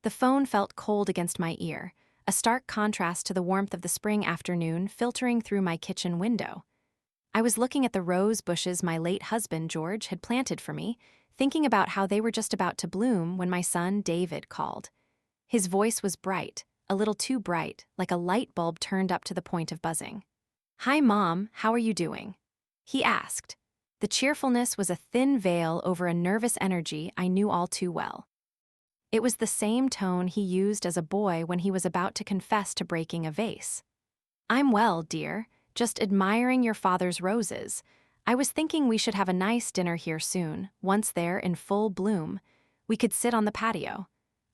The phone felt cold against my ear, a stark contrast to the warmth of the spring afternoon filtering through my kitchen window. I was looking at the rose bushes my late husband, George, had planted for me, thinking about how they were just about to bloom when my son, David, called. His voice was bright, a little too bright, like a light bulb turned up to the point of buzzing. "Hi, Mom, how are you doing?" he asked. The cheerfulness was a thin veil over a nervous energy I knew all too well. It was the same tone he used as a boy when he was about to confess to breaking a vase. "I'm well, dear, just admiring your father's roses. I was thinking we should have a nice dinner here soon, once they're in full bloom. We could sit on the patio.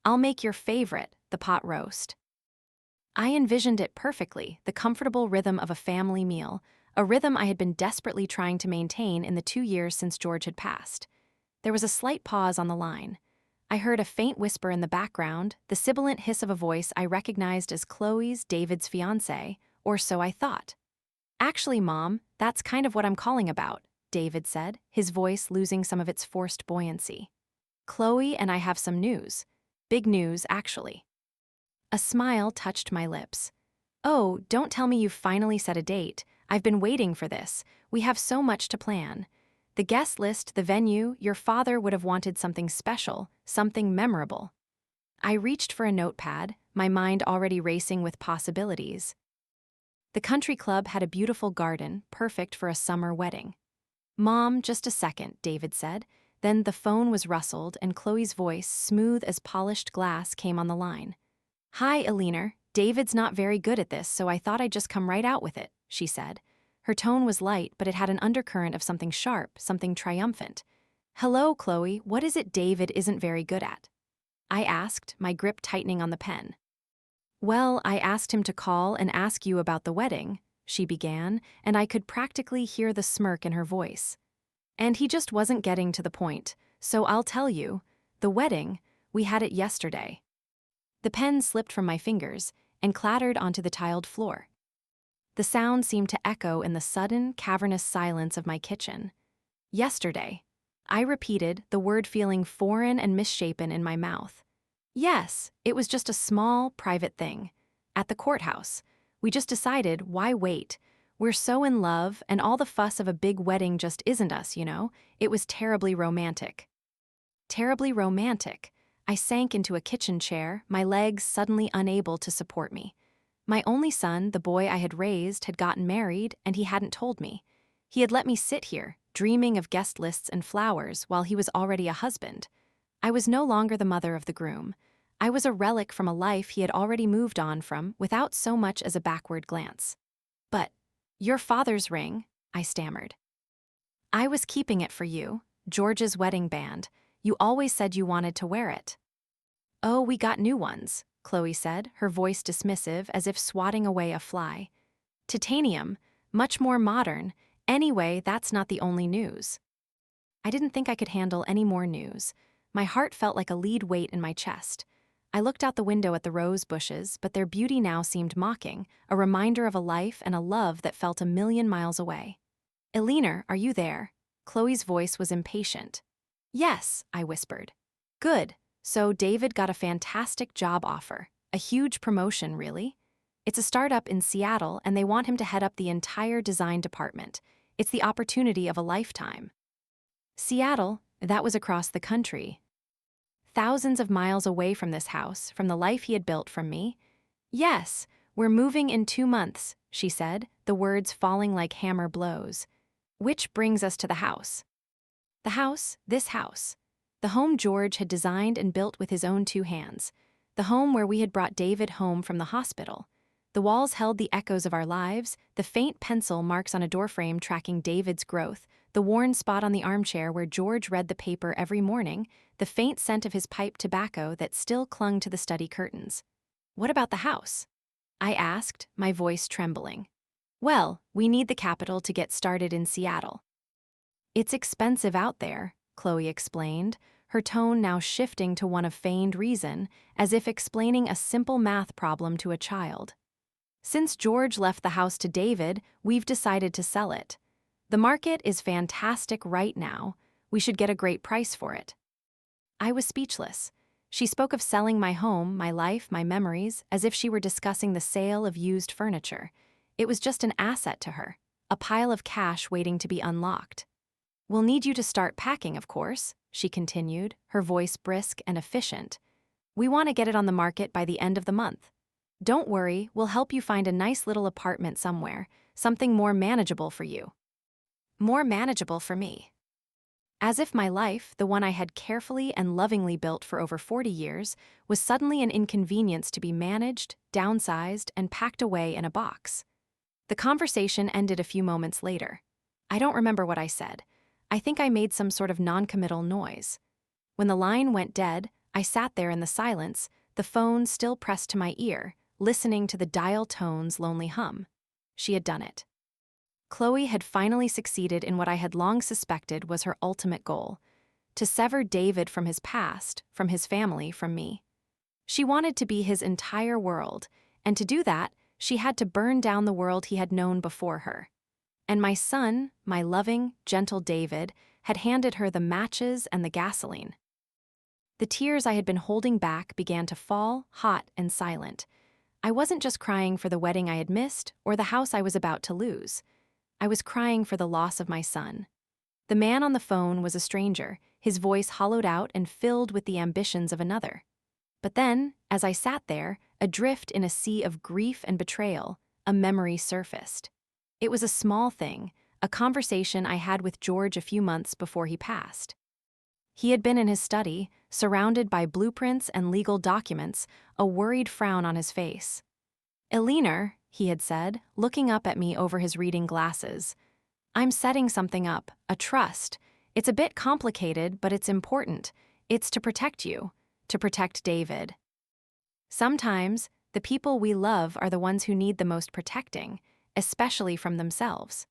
I'll make your favorite, the pot roast." I envisioned it perfectly, the comfortable rhythm of a family meal, a rhythm I had been desperately trying to maintain in the 2 years since George had passed. There was a slight pause on the line. I heard a faint whisper in the background, the sibilant hiss of a voice I recognized as Chloe's, David's fiancée, or so I thought. "Actually, Mom, that's kind of what I'm calling about," David said, his voice losing some of its forced buoyancy. "Chloe and I have some news. Big news, actually." A smile touched my lips. "Oh, don't tell me you've finally set a date. I've been waiting for this. We have so much to plan. The guest list, the venue, your father would have wanted something special, something memorable." I reached for a notepad, my mind already racing with possibilities. The country club had a beautiful garden, perfect for a summer wedding. "Mom, just a second," David said. Then the phone was rustled and Chloe's voice, smooth as polished glass, came on the line. "Hi, Alina. David's not very good at this, so I thought I'd just come right out with it," she said. Her tone was light, but it had an undercurrent of something sharp, something triumphant. "Hello, Chloe, what is it David isn't very good at?" I asked, my grip tightening on the pen. "Well, I asked him to call and ask you about the wedding," she began, and I could practically hear the smirk in her voice. "And he just wasn't getting to the point, so I'll tell you. The wedding, we had it yesterday." The pen slipped from my fingers and clattered onto the tiled floor. The sound seemed to echo in the sudden, cavernous silence of my kitchen. "Yesterday." I repeated, the word feeling foreign and misshapen in my mouth. "Yes, it was just a small, private thing. At the courthouse. We just decided, why wait? We're so in love, and all the fuss of a big wedding just isn't us, you know? It was terribly romantic." Terribly romantic. I sank into a kitchen chair, my legs suddenly unable to support me. My only son, the boy I had raised, had gotten married, and he hadn't told me. He had let me sit here, dreaming of guest lists and flowers, while he was already a husband. I was no longer the mother of the groom. I was a relic from a life he had already moved on from without so much as a backward glance. "But, your father's ring," I stammered. "I was keeping it for you, George's wedding band. You always said you wanted to wear it." "Oh, we got new ones," Chloe said, her voice dismissive as if swatting away a fly. "Titanium, much more modern. Anyway, that's not the only news." I didn't think I could handle any more news. My heart felt like a lead weight in my chest. I looked out the window at the rose bushes, but their beauty now seemed mocking, a reminder of a life and a love that felt a million miles away. "Alina, are you there?" Chloe's voice was impatient. "Yes," I whispered. "Good. So David got a fantastic job offer. A huge promotion, really. It's a startup in Seattle, and they want him to head up the entire design department. It's the opportunity of a lifetime." Seattle, that was across the country. Thousands of miles away from this house, from the life he had built from me. "Yes, we're moving in 2 months," she said, the words falling like hammer blows. "Which brings us to the house." The house, this house. The home George had designed and built with his own 2 hands. The home where we had brought David home from the hospital. The walls held the echoes of our lives, the faint pencil marks on a doorframe tracking David's growth, the worn spot on the armchair where George read the paper every morning, the faint scent of his pipe tobacco that still clung to the study curtains. "What about the house?" I asked, my voice trembling. "Well, we need the capital to get started in Seattle." "It's expensive out there," Chloe explained, her tone now shifting to one of feigned reason, as if explaining a simple math problem to a child. "Since George left the house to David, we've decided to sell it. The market is fantastic right now. We should get a great price for it." I was speechless. She spoke of selling my home, my life, my memories, as if she were discussing the sale of used furniture. It was just an asset to her, a pile of cash waiting to be unlocked. "We'll need you to start packing, of course," she continued, her voice brisk and efficient. "We want to get it on the market by the end of the month. Don't worry, we'll help you find a nice little apartment somewhere, something more manageable for you." More manageable for me. As if my life, the one I had carefully and lovingly built for over 40 years, was suddenly an inconvenience to be managed, downsized, and packed away in a box. The conversation ended a few moments later. I don't remember what I said. I think I made some sort of non-committal noise. When the line went dead, I sat there in the silence, the phone still pressed to my ear, listening to the dial tone's lonely hum. She had done it. Chloe had finally succeeded in what I had long suspected was her ultimate goal: to sever David from his past, from his family, from me. She wanted to be his entire world, and to do that, she had to burn down the world he had known before her. And my son, my loving, gentle David, had handed her the matches and the gasoline. The tears I had been holding back began to fall, hot and silent. I wasn't just crying for the wedding I had missed or the house I was about to lose. I was crying for the loss of my son. The man on the phone was a stranger, his voice hollowed out and filled with the ambitions of another. But then, as I sat there, adrift in a sea of grief and betrayal, a memory surfaced. It was a small thing, a conversation I had with George a few months before he passed. He had been in his study, surrounded by blueprints and legal documents, a worried frown on his face. "Eleanor," he had said, looking up at me over his reading glasses, "I'm setting something up, a trust. It's a bit complicated, but it's important. It's to protect you, to protect David. Sometimes, the people we love are the ones who need the most protecting, especially from themselves."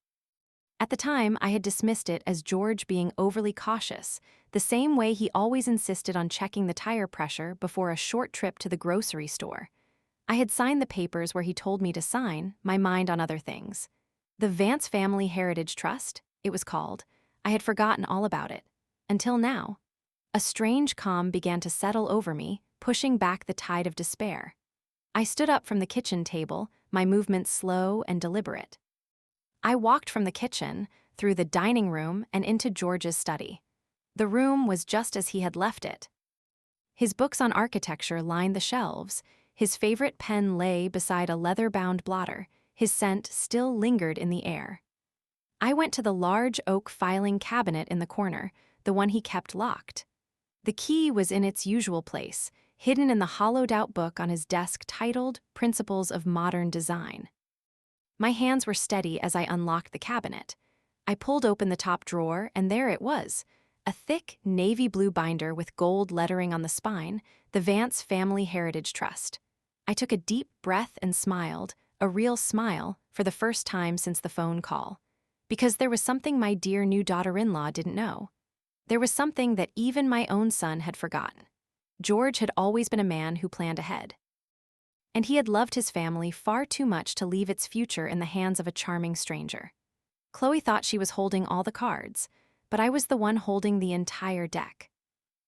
At the time, I had dismissed it as George being overly cautious, the same way he always insisted on checking the tire pressure before a short trip to the grocery store. I had signed the papers where he told me to sign, my mind on other things. The Vance Family Heritage Trust, it was called. I had forgotten all about it. Until now. A strange calm began to settle over me, pushing back the tide of despair. I stood up from the kitchen table, my movements slow and deliberate. I walked from the kitchen, through the dining room, and into George's study. The room was just as he had left it. His books on architecture lined the shelves. His favorite pen lay beside a leather-bound blotter. His scent still lingered in the air. I went to the large oak filing cabinet in the corner, the one he kept locked. The key was in its usual place, hidden in the hollowed-out book on his desk titled Principles of Modern Design. My hands were steady as I unlocked the cabinet. I pulled open the top drawer, and there it was, a thick navy blue binder with gold lettering on the spine, the Vance Family Heritage Trust. I took a deep breath and smiled, a real smile, for the first time since the phone call. Because there was something my dear new daughter-in-law didn't know. There was something that even my own son had forgotten. George had always been a man who planned ahead. And he had loved his family far too much to leave its future in the hands of a charming stranger. Chloe thought she was holding all the cards, but I was the one holding the entire deck.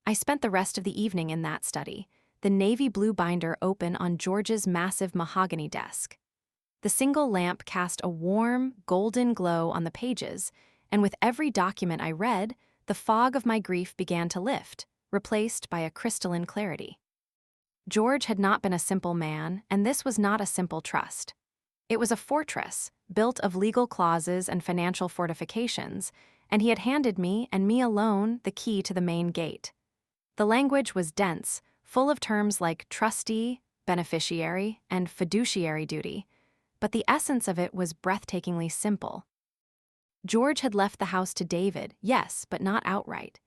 I spent the rest of the evening in that study, the navy blue binder open on George's massive mahogany desk. The single lamp cast a warm, golden glow on the pages, and with every document I read, the fog of my grief began to lift, replaced by a crystalline clarity. George had not been a simple man, and this was not a simple trust. It was a fortress, built of legal clauses and financial fortifications, and he had handed me, and me alone, the key to the main gate. The language was dense, full of terms like trustee, beneficiary, and fiduciary duty, but the essence of it was breathtakingly simple. George had left the house to David, yes, but not outright.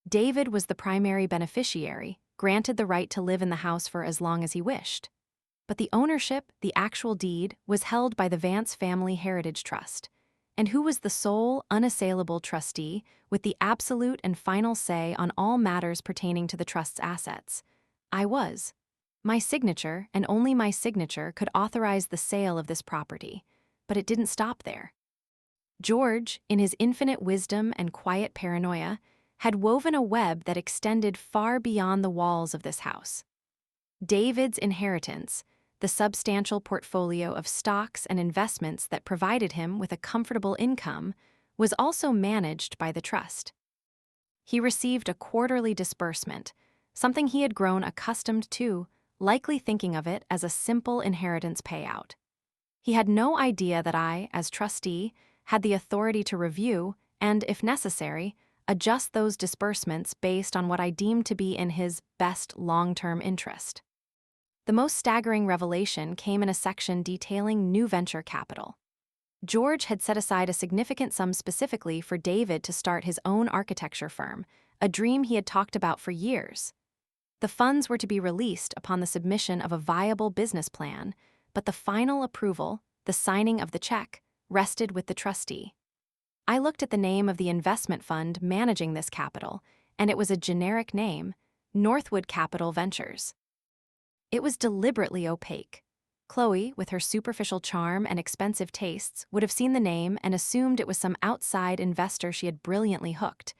David was the primary beneficiary, granted the right to live in the house for as long as he wished. But the ownership, the actual deed, was held by the Vance Family Heritage Trust. And who was the sole, unassailable trustee with the absolute and final say on all matters pertaining to the trust's assets? I was. My signature, and only my signature, could authorize the sale of this property, but it didn't stop there. George, in his infinite wisdom and quiet paranoia, had woven a web that extended far beyond the walls of this house. David's inheritance, the substantial portfolio of stocks and investments that provided him with a comfortable income, was also managed by the trust. He received a quarterly disbursement, something he had grown accustomed to, likely thinking of it as a simple inheritance payout. He had no idea that I, as trustee, had the authority to review and, if necessary, adjust those disbursements based on what I deemed to be in his best long-term interest. The most staggering revelation came in a section detailing new venture capital. George had set aside a significant sum specifically for David to start his own architecture firm, a dream he had talked about for years. The funds were to be released upon the submission of a viable business plan, but the final approval, the signing of the check, rested with the trustee. I looked at the name of the investment fund managing this capital, and it was a generic name, Northwood Capital Ventures. It was deliberately opaque. Chloe, with her superficial charm and expensive tastes, would have seen the name and assumed it was some outside investor she had brilliantly hooked.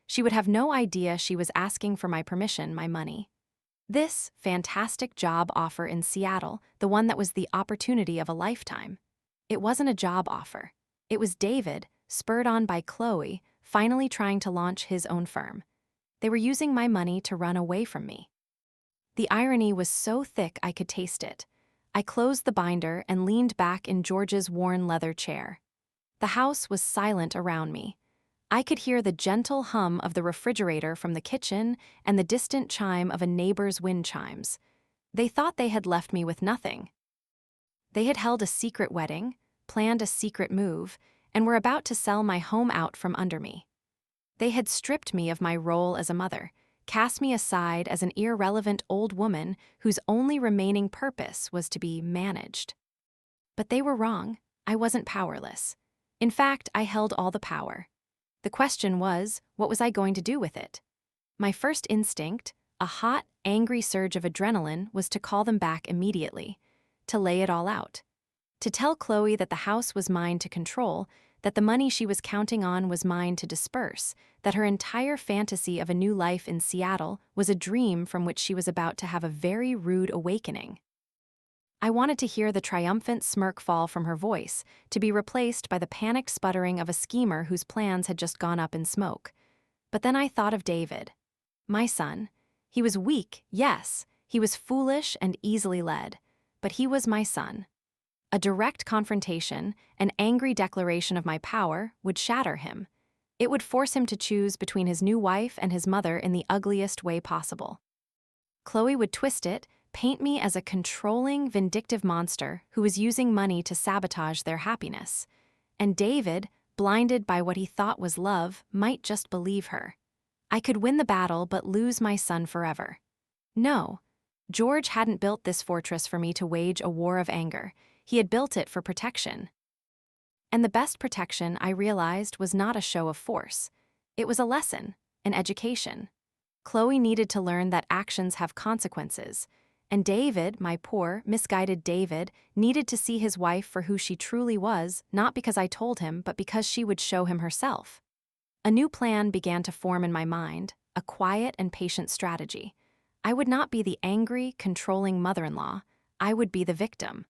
She would have no idea she was asking for my permission, my money. This fantastic job offer in Seattle, the one that was the opportunity of a lifetime. It wasn't a job offer. It was David, spurred on by Chloe, finally trying to launch his own firm. They were using my money to run away from me. The irony was so thick I could taste it. I closed the binder and leaned back in George's worn leather chair. The house was silent around me. I could hear the gentle hum of the refrigerator from the kitchen and the distant chime of a neighbor's wind chimes. They thought they had left me with nothing. They had held a secret wedding, planned a secret move, and were about to sell my home out from under me. They had stripped me of my role as a mother, cast me aside as an irrelevant old woman whose only remaining purpose was to be managed. But they were wrong. I wasn't powerless. In fact, I held all the power. The question was, what was I going to do with it? My first instinct, a hot, angry surge of adrenaline, was to call them back immediately, to lay it all out. To tell Chloe that the house was mine to control, that the money she was counting on was mine to disperse, that her entire fantasy of a new life in Seattle was a dream from which she was about to have a very rude awakening. I wanted to hear the triumphant smirk fall from her voice, to be replaced by the panicked sputtering of a schemer whose plans had just gone up in smoke. But then I thought of David. My son. He was weak, yes. He was foolish and easily led. But he was my son. A direct confrontation, an angry declaration of my power, would shatter him. It would force him to choose between his new wife and his mother in the ugliest way possible. Chloe would twist it, paint me as a controlling, vindictive monster who was using money to sabotage their happiness. And David, blinded by what he thought was love, might just believe her. I could win the battle but lose my son forever. No, George hadn't built this fortress for me to wage a war of anger. He had built it for protection. And the best protection, I realized, was not a show of force. It was a lesson, an education. Chloe needed to learn that actions have consequences. And David, my poor, misguided David, needed to see his wife for who she truly was, not because I told him, but because she would show him herself. A new plan began to form in my mind, a quiet and patient strategy. I would not be the angry, controlling mother-in-law. I would be the victim.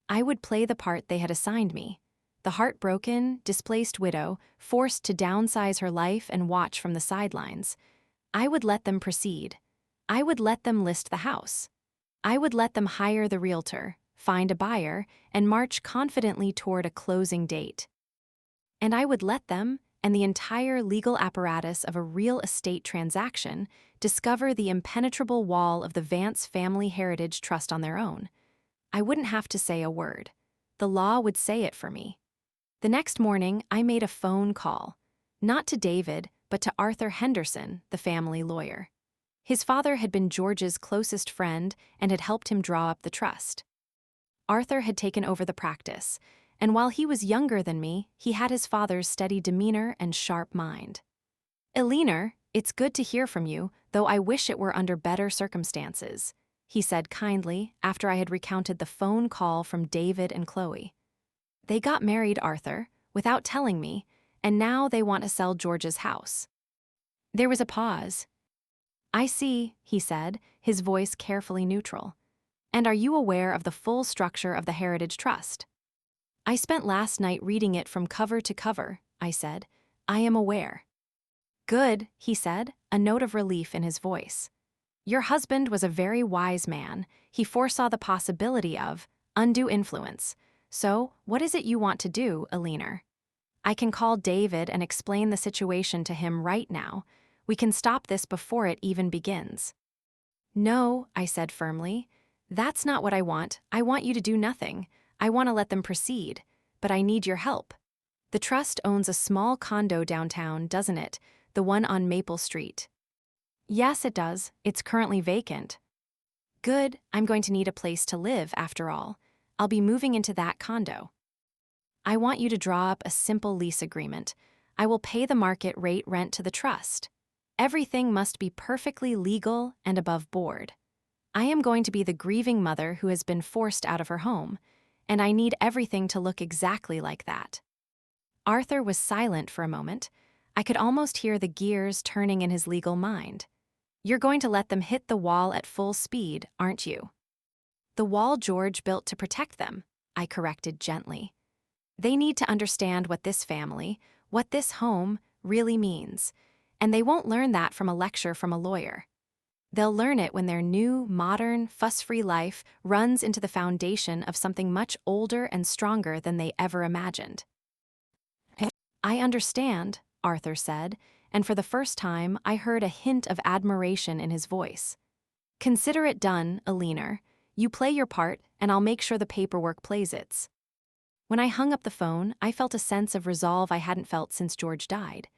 I would play the part they had assigned me, the heartbroken, displaced widow, forced to downsize her life and watch from the sidelines. I would let them proceed. I would let them list the house. I would let them hire the realtor, find a buyer, and march confidently toward a closing date. And I would let them, and the entire legal apparatus of a real estate transaction, discover the impenetrable wall of the Vance Family Heritage Trust on their own. I wouldn't have to say a word. The law would say it for me. The next morning, I made a phone call, not to David, but to Arthur Henderson, the family lawyer. His father had been George's closest friend and had helped him draw up the trust. Arthur had taken over the practice, and while he was younger than me, he had his father's steady demeanor and sharp mind. "Eleanor, it's good to hear from you, though I wish it were under better circumstances," he said kindly after I had recounted the phone call from David and Chloe. "They got married, Arthur, without telling me, and now they want to sell George's house." There was a pause. I see, he said, his voice carefully neutral. And are you aware of the full structure of the Heritage Trust? I spent last night reading it from cover to cover, I said. I am aware. Good, he said, a note of relief in his voice. Your husband was a very wise man. He foresaw the possibility of undue influence. So, what is it you want to do, Alina? I can call David and explain the situation to him right now. We can stop this before it even begins. No, I said firmly. That's not what I want. I want you to do nothing. I want to let them proceed. But I need your help. The trust owns a small condo downtown, doesn't it? The one on Maple Street. Yes, it does. It's currently vacant. Good, I'm going to need a place to live, after all. I'll be moving into that condo. I want you to draw up a simple lease agreement. I will pay the market rate rent to the trust. Everything must be perfectly legal and above board. I am going to be the grieving mother who has been forced out of her home, and I need everything to look exactly like that. Arthur was silent for a moment. I could almost hear the gears turning in his legal mind. You're going to let them hit the wall at full speed, aren't you? The wall George built to protect them, I corrected gently. They need to understand what this family, what this home, really means, and they won't learn that from a lecture from a lawyer. They'll learn it when their new, modern, fuss-free life runs into the foundation of something much older and stronger than they ever imagined. I understand, Arthur said, and for the first time I heard a hint of admiration in his voice. Consider it done, Alina. You play your part, and I'll make sure the paperwork plays its. When I hung up the phone, I felt a sense of resolve I hadn't felt since George died.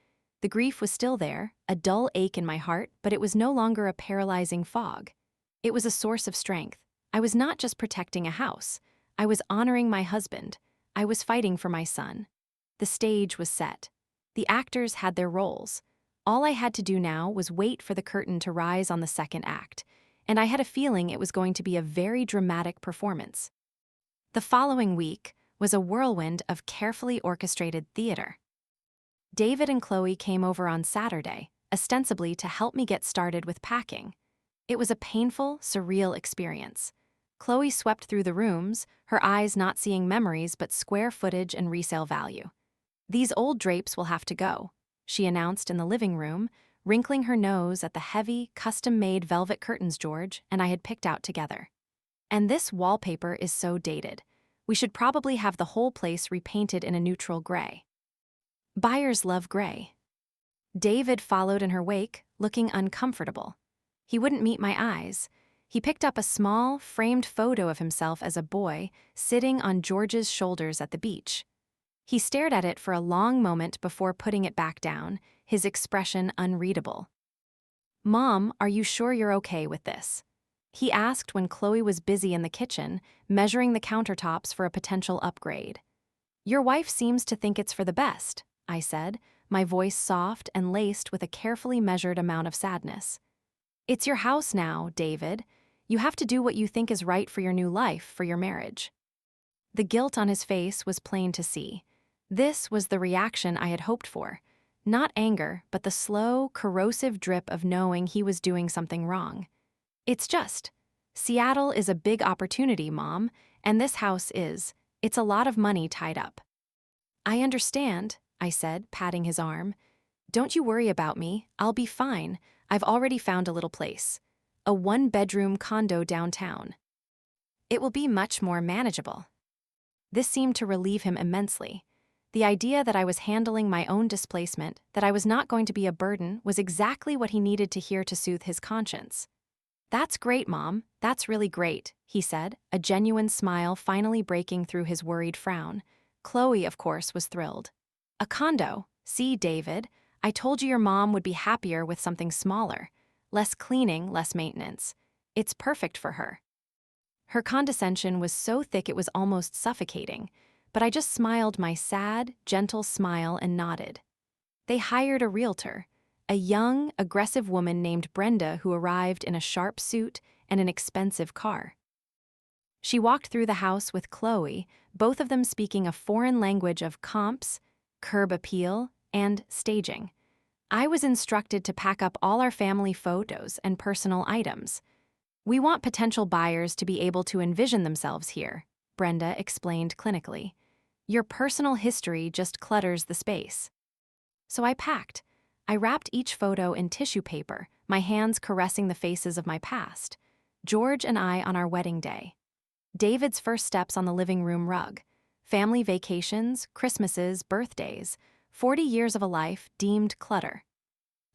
The grief was still there, a dull ache in my heart, but it was no longer a paralyzing fog. It was a source of strength. I was not just protecting a house. I was honoring my husband. I was fighting for my son. The stage was set. The actors had their roles. All I had to do now was wait for the curtain to rise on the second act, and I had a feeling it was going to be a very dramatic performance. The following week was a whirlwind of carefully orchestrated theater. David and Chloe came over on Saturday, ostensibly to help me get started with packing. It was a painful, surreal experience. Chloe swept through the rooms, her eyes not seeing memories but square footage and resale value. These old drapes will have to go, she announced in the living room, wrinkling her nose at the heavy, custom-made velvet curtains George and I had picked out together. And this wallpaper is so dated. We should probably have the whole place repainted in a neutral gray. Buyers love gray. David followed in her wake, looking uncomfortable. He wouldn't meet my eyes. He picked up a small, framed photo of himself as a boy, sitting on George's shoulders at the beach. He stared at it for a long moment before putting it back down, his expression unreadable. Mom, are you sure you're okay with this? He asked when Chloe was busy in the kitchen, measuring the countertops for a potential upgrade. Your wife seems to think it's for the best, I said, my voice soft and laced with a carefully measured amount of sadness. It's your house now, David. You have to do what you think is right for your new life, for your marriage. The guilt on his face was plain to see. This was the reaction I had hoped for. Not anger, but the slow, corrosive drip of knowing he was doing something wrong. It's just, Seattle is a big opportunity, Mom, and this house is. It's a lot of money tied up. I understand, I said, patting his arm. Don't you worry about me. I'll be fine. I've already found a little place. A one-bedroom condo downtown. It will be much more manageable. This seemed to relieve him immensely. The idea that I was handling my own displacement, that I was not going to be a burden, was exactly what he needed to hear to soothe his conscience. That's great, Mom. That's really great, he said, a genuine smile finally breaking through his worried frown. Chloe, of course, was thrilled. A condo. See, David, I told you your mom would be happier with something smaller. Less cleaning, less maintenance. It's perfect for her. Her condescension was so thick it was almost suffocating, but I just smiled my sad, gentle smile and nodded. They hired a realtor, a young, aggressive woman named Brenda who arrived in a sharp suit and an expensive car. She walked through the house with Chloe, both of them speaking a foreign language of comps, curb appeal, and staging. I was instructed to pack up all our family photos and personal items. We want potential buyers to be able to envision themselves here, Brenda explained clinically. Your personal history just clutters the space. So I packed. I wrapped each photo in tissue paper, my hands caressing the faces of my past. George and I on our wedding day. David's first steps on the living room rug. Family vacations, Christmases, birthdays. 40 years of a life deemed clutter.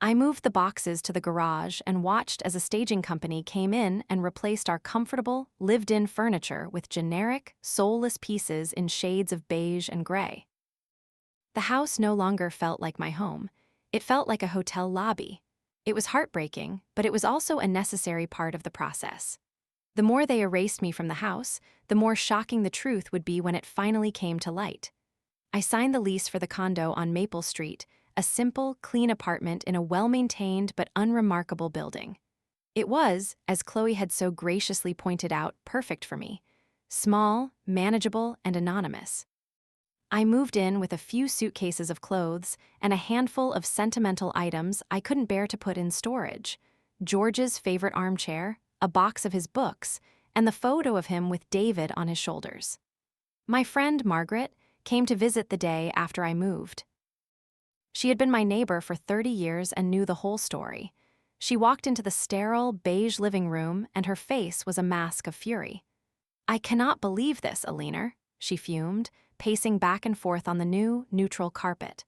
I moved the boxes to the garage and watched as a staging company came in and replaced our comfortable, lived-in furniture with generic, soulless pieces in shades of beige and gray. The house no longer felt like my home. It felt like a hotel lobby. It was heartbreaking, but it was also a necessary part of the process. The more they erased me from the house, the more shocking the truth would be when it finally came to light. I signed the lease for the condo on Maple Street, a simple, clean apartment in a well-maintained but unremarkable building. It was, as Chloe had so graciously pointed out, perfect for me. Small, manageable, and anonymous. I moved in with a few suitcases of clothes and a handful of sentimental items I couldn't bear to put in storage. George's favorite armchair, a box of his books, and the photo of him with David on his shoulders. My friend, Margaret, came to visit the day after I moved. She had been my neighbor for 30 years and knew the whole story. She walked into the sterile, beige living room, and her face was a mask of fury. "I cannot believe this, Alina," she fumed, pacing back and forth on the new, neutral carpet.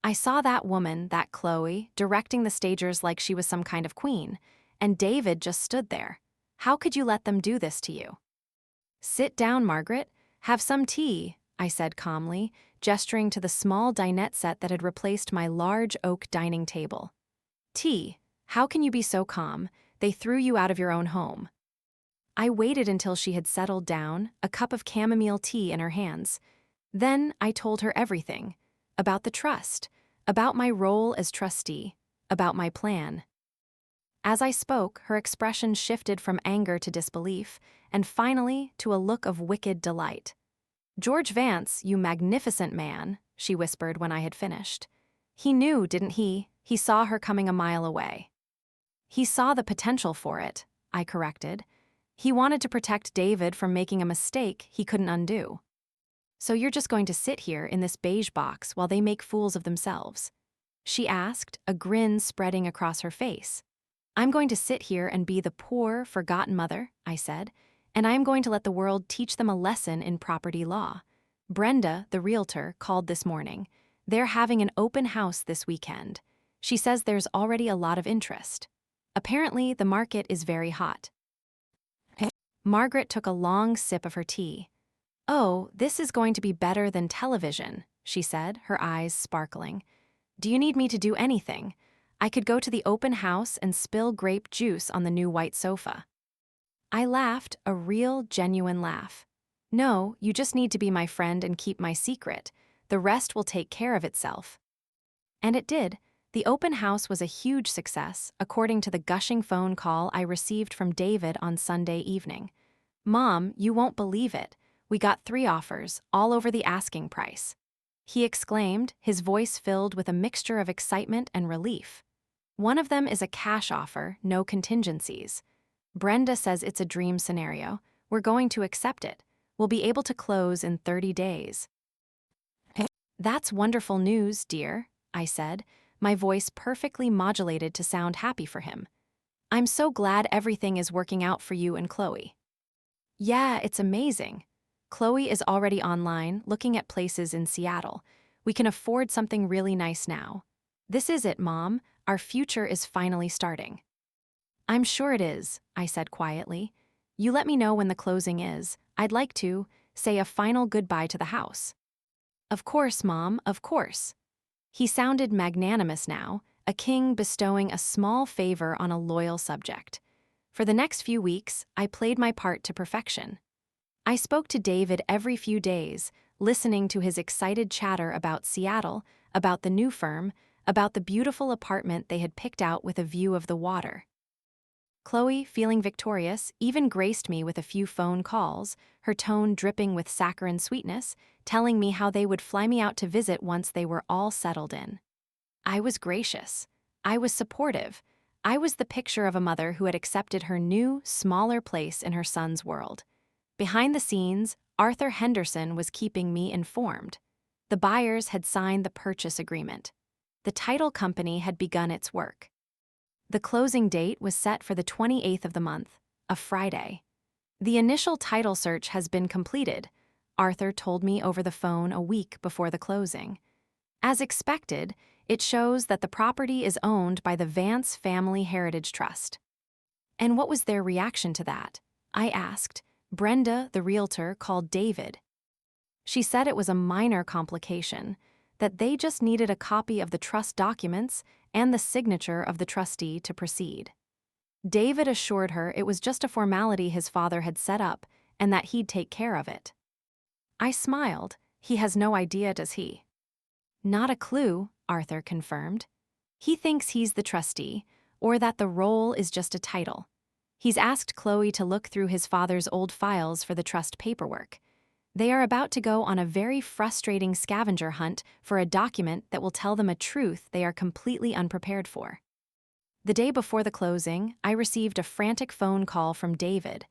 "I saw that woman, that Chloe, directing the stagers like she was some kind of queen, and David just stood there. How could you let them do this to you?" "Sit down, Margaret. Have some tea," I said calmly, gesturing to the small dinette set that had replaced my large oak dining table. "Tea? How can you be so calm? They threw you out of your own home." I waited until she had settled down, a cup of chamomile tea in her hands. Then I told her everything. About the trust, about my role as trustee, about my plan. As I spoke, her expression shifted from anger to disbelief, and finally to a look of wicked delight. "George Vance, you magnificent man," she whispered when I had finished. "He knew, didn't he? He saw her coming a mile away." "He saw the potential for it," I corrected. "He wanted to protect David from making a mistake he couldn't undo." "So you're just going to sit here in this beige box while they make fools of themselves?" she asked, a grin spreading across her face. "I'm going to sit here and be the poor, forgotten mother," I said, "and I'm going to let the world teach them a lesson in property law. Brenda, the realtor, called this morning. They're having an open house this weekend. She says there's already a lot of interest. Apparently, the market is very hot." Margaret took a long sip of her tea. "Oh, this is going to be better than television," she said, her eyes sparkling. "Do you need me to do anything? I could go to the open house and spill grape juice on the new white sofa." I laughed, a real, genuine laugh. "No, you just need to be my friend and keep my secret. The rest will take care of itself." And it did. The open house was a huge success, according to the gushing phone call I received from David on Sunday evening. "Mom, you won't believe it. We got 3 offers, all over the asking price," he exclaimed, his voice filled with a mixture of excitement and relief. "One of them is a cash offer, no contingencies. Brenda says it's a dream scenario. We're going to accept it. We'll be able to close in 30 days. "That's wonderful news, dear," I said, my voice perfectly modulated to sound happy for him. "I'm so glad everything is working out for you and Chloe." "Yeah, it's amazing. Chloe is already online, looking at places in Seattle. We can afford something really nice now. This is it, Mom. Our future is finally starting." "I'm sure it is," I said quietly. "You let me know when the closing is. I'd like to say a final goodbye to the house." "Of course, Mom, of course." He sounded magnanimous now, a king bestowing a small favor on a loyal subject. For the next few weeks, I played my part to perfection. I spoke to David every few days, listening to his excited chatter about Seattle, about the new firm, about the beautiful apartment they had picked out with a view of the water. Chloe, feeling victorious, even graced me with a few phone calls, her tone dripping with saccharine sweetness, telling me how they would fly me out to visit once they were all settled in. I was gracious. I was supportive. I was the picture of a mother who had accepted her new, smaller place in her son's world. Behind the scenes, Arthur Henderson was keeping me informed. The buyers had signed the purchase agreement. The title company had begun its work. The closing date was set for the 28th of the month, a Friday. The initial title search has been completed, Arthur told me over the phone a week before the closing. As expected, it shows that the property is owned by the Vance Family Heritage Trust. And what was their reaction to that? I asked. Brenda, the realtor, called David. She said it was a minor complication, that they just needed a copy of the trust documents and the signature of the trustee to proceed. David assured her it was just a formality his father had set up and that he'd take care of it. I smiled. He has no idea, does he? Not a clue, Arthur confirmed. He thinks he's the trustee, or that the role is just a title. He's asked Chloe to look through his father's old files for the trust paperwork. They are about to go on a very frustrating scavenger hunt for a document that will tell them a truth they are completely unprepared for. The day before the closing, I received a frantic phone call from David.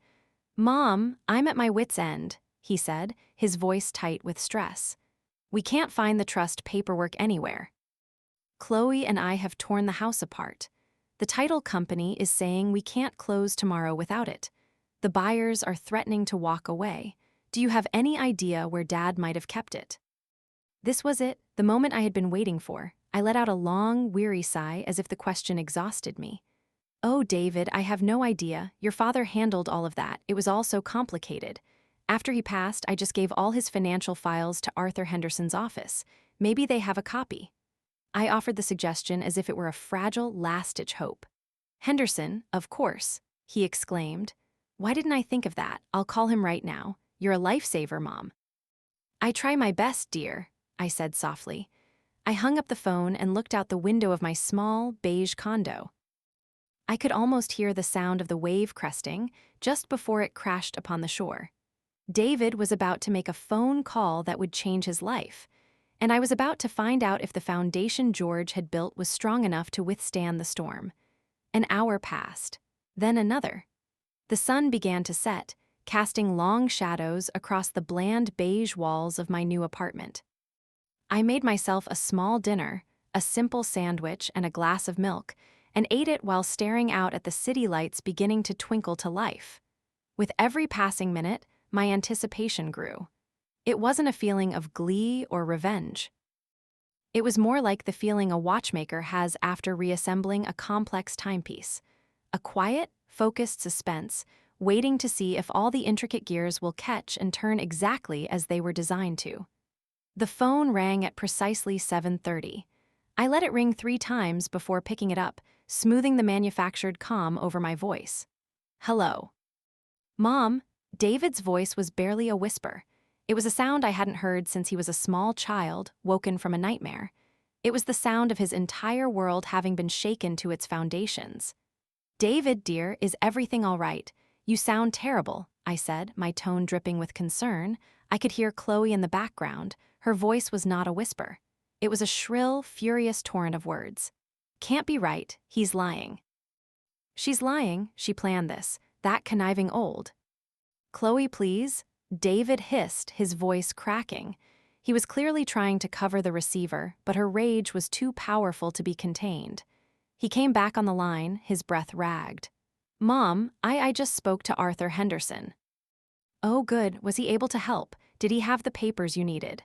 "Mom, I'm at my wit's end," he said, his voice tight with stress. "We can't find the trust paperwork anywhere. Chloe and I have torn the house apart. The title company is saying we can't close tomorrow without it. The buyers are threatening to walk away. Do you have any idea where Dad might have kept it?" This was it, the moment I had been waiting for. I let out a long, weary sigh as if the question exhausted me. "Oh, David, I have no idea. Your father handled all of that. It was all so complicated. After he passed, I just gave all his financial files to Arthur Henderson's office. Maybe they have a copy." I offered the suggestion as if it were a fragile, last-ditch hope. "Henderson, of course," he exclaimed. "Why didn't I think of that? I'll call him right now. You're a lifesaver, Mom." "I try my best, dear," I said softly. I hung up the phone and looked out the window of my small, beige condo. I could almost hear the sound of the wave cresting just before it crashed upon the shore. David was about to make a phone call that would change his life, and I was about to find out if the foundation George had built was strong enough to withstand the storm. An hour passed, then another. The sun began to set, casting long shadows across the bland beige walls of my new apartment. I made myself a small dinner, a simple sandwich and a glass of milk, and ate it while staring out at the city lights beginning to twinkle to life. With every passing minute, my anticipation grew. It wasn't a feeling of glee or revenge. It was more like the feeling a watchmaker has after reassembling a complex timepiece. A quiet, focused suspense, waiting to see if all the intricate gears will catch and turn exactly as they were designed to. The phone rang at precisely 7:30. I let it ring 3 times before picking it up, smoothing the manufactured calm over my voice. "Hello." "Mom," David's voice was barely a whisper. It was a sound I hadn't heard since he was a small child, woken from a nightmare. It was the sound of his entire world having been shaken to its foundations. "David, dear, is everything all right? You sound terrible," I said, my tone dripping with concern. I could hear Chloe in the background. Her voice was not a whisper. It was a shrill, furious torrent of words. "Can't be right. He's lying." "She's lying. She planned this. That conniving old." "Chloe, please," David hissed, his voice cracking. He was clearly trying to cover the receiver, but her rage was too powerful to be contained. He came back on the line, his breath ragged. "Mom, I just spoke to Arthur Henderson." "Oh, good. Was he able to help? Did he have the papers you needed?"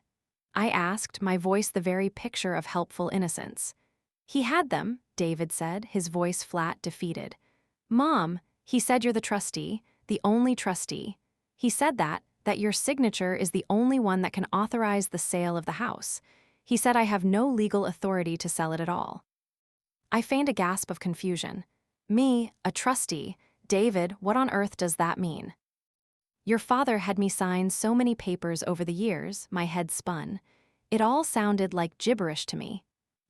I asked, my voice the very picture of helpful innocence. "He had them," David said, his voice flat, defeated. "Mom, he said you're the trustee, the only trustee. He said that your signature is the only one that can authorize the sale of the house. He said I have no legal authority to sell it at all." I feigned a gasp of confusion. "Me, a trustee? David, what on earth does that mean?" "Your father had me sign so many papers over the years," my head spun. It all sounded like gibberish to me.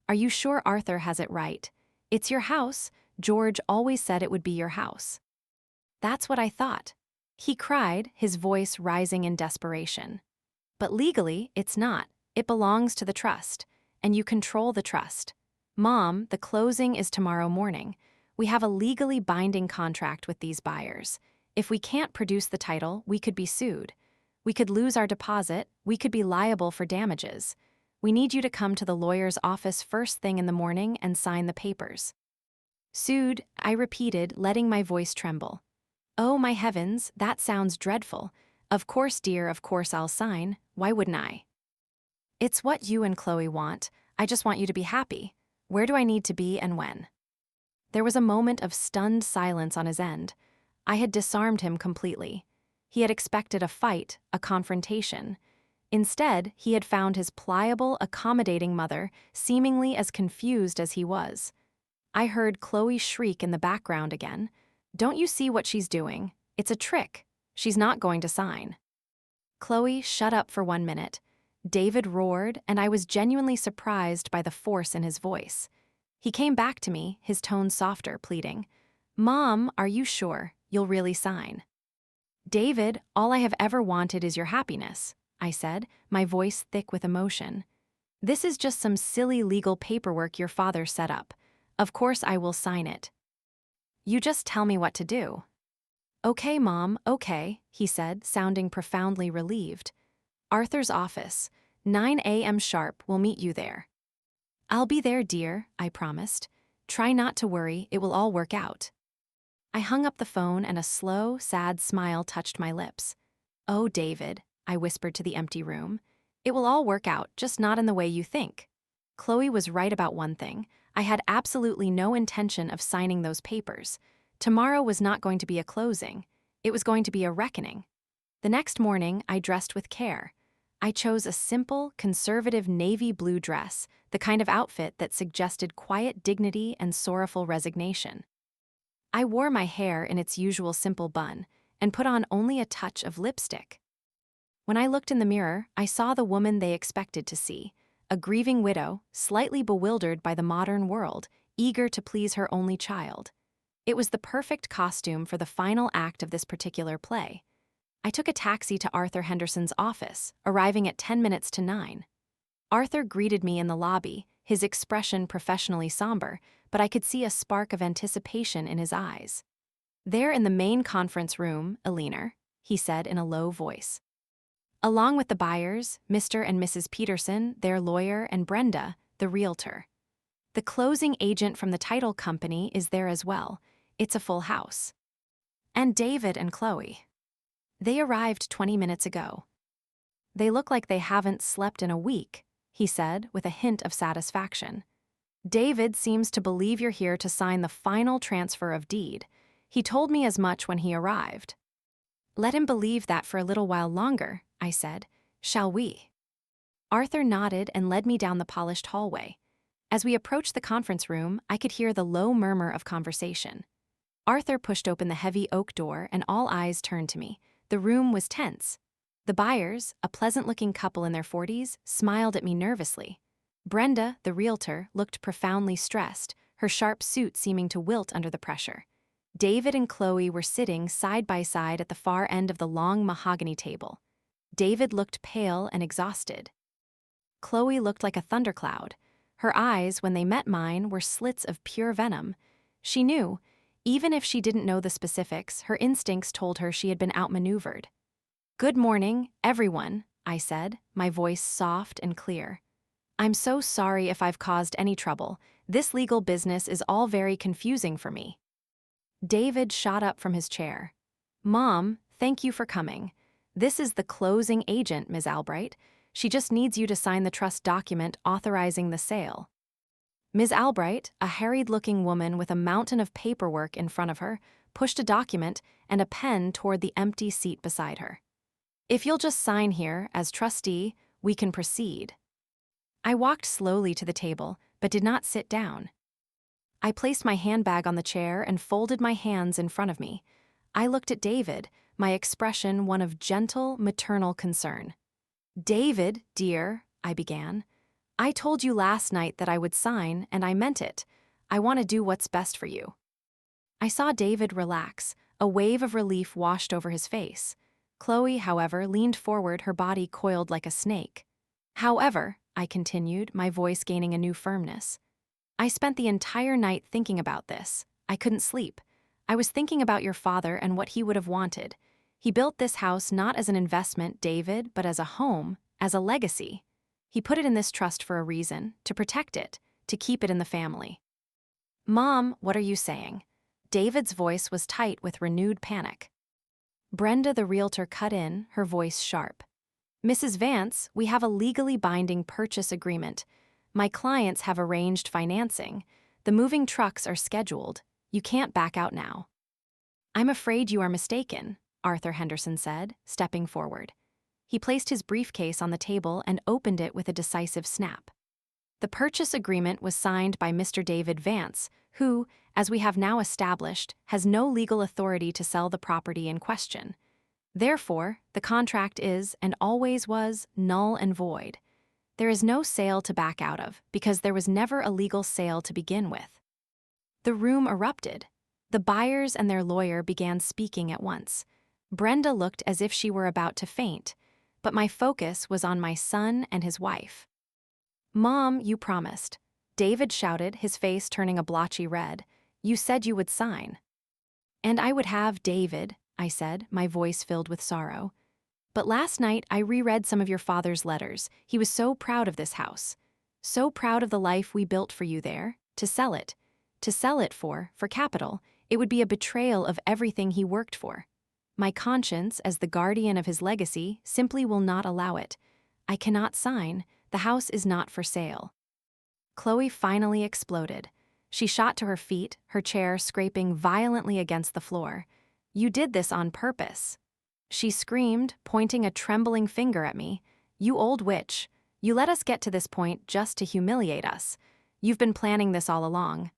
"Are you sure Arthur has it right? It's your house. George always said it would be your house." "That's what I thought," he cried, his voice rising in desperation. "But legally, it's not. It belongs to the trust, and you control the trust. Mom, the closing is tomorrow morning. We have a legally binding contract with these buyers. If we can't produce the title, we could be sued. We could lose our deposit, we could be liable for damages. We need you to come to the lawyer's office first thing in the morning and sign the papers. Sued, I repeated, letting my voice tremble. Oh my heavens, that sounds dreadful. Of course, dear, of course I'll sign. Why wouldn't I? It's what you and Chloe want. I just want you to be happy. Where do I need to be and when? There was a moment of stunned silence on his end. I had disarmed him completely. He had expected a fight, a confrontation. Instead, he had found his pliable, accommodating mother seemingly as confused as he was. I heard Chloe shriek in the background again. Don't you see what she's doing? It's a trick. She's not going to sign. Chloe, shut up for 1 minute. David roared, and I was genuinely surprised by the force in his voice. He came back to me, his tone softer, pleading, Mom, are you sure? You'll really sign? David, all I have ever wanted is your happiness, I said, my voice thick with emotion. This is just some silly legal paperwork your father set up. Of course I will sign it. You just tell me what to do. Okay, Mom, okay, he said, sounding profoundly relieved. Arthur's office, 9 a.m. sharp, we'll meet you there. I'll be there, dear, I promised. Try not to worry, it will all work out. I hung up the phone and a slow, sad smile touched my lips. Oh, David, I whispered to the empty room. It will all work out, just not in the way you think. Chloe was right about one thing. I had absolutely no intention of signing those papers. Tomorrow was not going to be a closing. It was going to be a reckoning. The next morning, I dressed with care. I chose a simple, conservative navy blue dress, the kind of outfit that suggested quiet dignity and sorrowful resignation. I wore my hair in its usual simple bun and put on only a touch of lipstick. When I looked in the mirror, I saw the woman they expected to see, a grieving widow, slightly bewildered by the modern world, eager to please her only child. It was the perfect costume for the final act of this particular play. I took a taxi to Arthur Henderson's office, arriving at 10 minutes to 9. Arthur greeted me in the lobby, his expression professionally somber, but I could see a spark of anticipation in his eyes. There in the main conference room, Eleanor, he said in a low voice. Along with the buyers, Mr. and Mrs. Peterson, their lawyer, and Brenda, the realtor. The closing agent from the title company is there as well. It's a full house. And David and Chloe. They arrived 20 minutes ago. They look like they haven't slept in a week, he said with a hint of satisfaction. David seems to believe you're here to sign the final transfer of deed. He told me as much when he arrived. Let him believe that for a little while longer, I said. Shall we? Arthur nodded and led me down the polished hallway. As we approached the conference room, I could hear the low murmur of conversation. Arthur pushed open the heavy oak door and all eyes turned to me. The room was tense. The buyers, a pleasant-looking couple in their 40s, smiled at me nervously. Brenda, the realtor, looked profoundly stressed, her sharp suit seeming to wilt under the pressure. David and Chloe were sitting side by side at the far end of the long mahogany table. David looked pale and exhausted. Chloe looked like a thundercloud. Her eyes, when they met mine, were slits of pure venom. She knew, even if she didn't know the specifics, her instincts told her she had been outmaneuvered. Good morning, everyone, I said, my voice soft and clear. I'm so sorry if I've caused any trouble. This legal business is all very confusing for me. David shot up from his chair. Mom, thank you for coming. This is the closing agent, Ms. Albright. She just needs you to sign the trust document authorizing the sale. Ms. Albright, a harried-looking woman with a mountain of paperwork in front of her, pushed a document and a pen toward the empty seat beside her. If you'll just sign here, as trustee, we can proceed. I walked slowly to the table, but did not sit down. I placed my handbag on the chair and folded my hands in front of me. I looked at David, my expression one of gentle, maternal concern. David, dear, I began. I told you last night that I would sign, and I meant it. I want to do what's best for you. I saw David relax. A wave of relief washed over his face. Chloe, however, leaned forward, her body coiled like a snake. However, I continued, my voice gaining a new firmness, I spent the entire night thinking about this. I couldn't sleep. I was thinking about your father and what he would have wanted. He built this house not as an investment, David, but as a home, as a legacy. He put it in this trust for a reason, to protect it, to keep it in the family. Mom, what are you saying? David's voice was tight with renewed panic. Brenda the realtor cut in, her voice sharp. Mrs. Vance, we have a legally binding purchase agreement. My clients have arranged financing. The moving trucks are scheduled. You can't back out now. I'm afraid you are mistaken, Arthur Henderson said, stepping forward. He placed his briefcase on the table and opened it with a decisive snap. The purchase agreement was signed by Mr. David Vance, who, as we have now established, has no legal authority to sell the property in question. Therefore, the contract is, and always was, null and void. There is no sale to back out of, because there was never a legal sale to begin with. The room erupted. The buyers and their lawyer began speaking at once. Brenda looked as if she were about to faint, but my focus was on my son and his wife. Mom, you promised. David shouted, his face turning a blotchy red. You said you would sign. And I would have, David, I said, my voice filled with sorrow. But last night I reread some of your father's letters. He was so proud of this house. So proud of the life we built for you there. To sell it. To sell it for capital, it would be a betrayal of everything he worked for. My conscience, as the guardian of his legacy, simply will not allow it. I cannot sign. The house is not for sale. Chloe finally exploded. She shot to her feet, her chair scraping violently against the floor. You did this on purpose. She screamed, pointing a trembling finger at me. You old witch. You let us get to this point just to humiliate us. You've been planning this all along.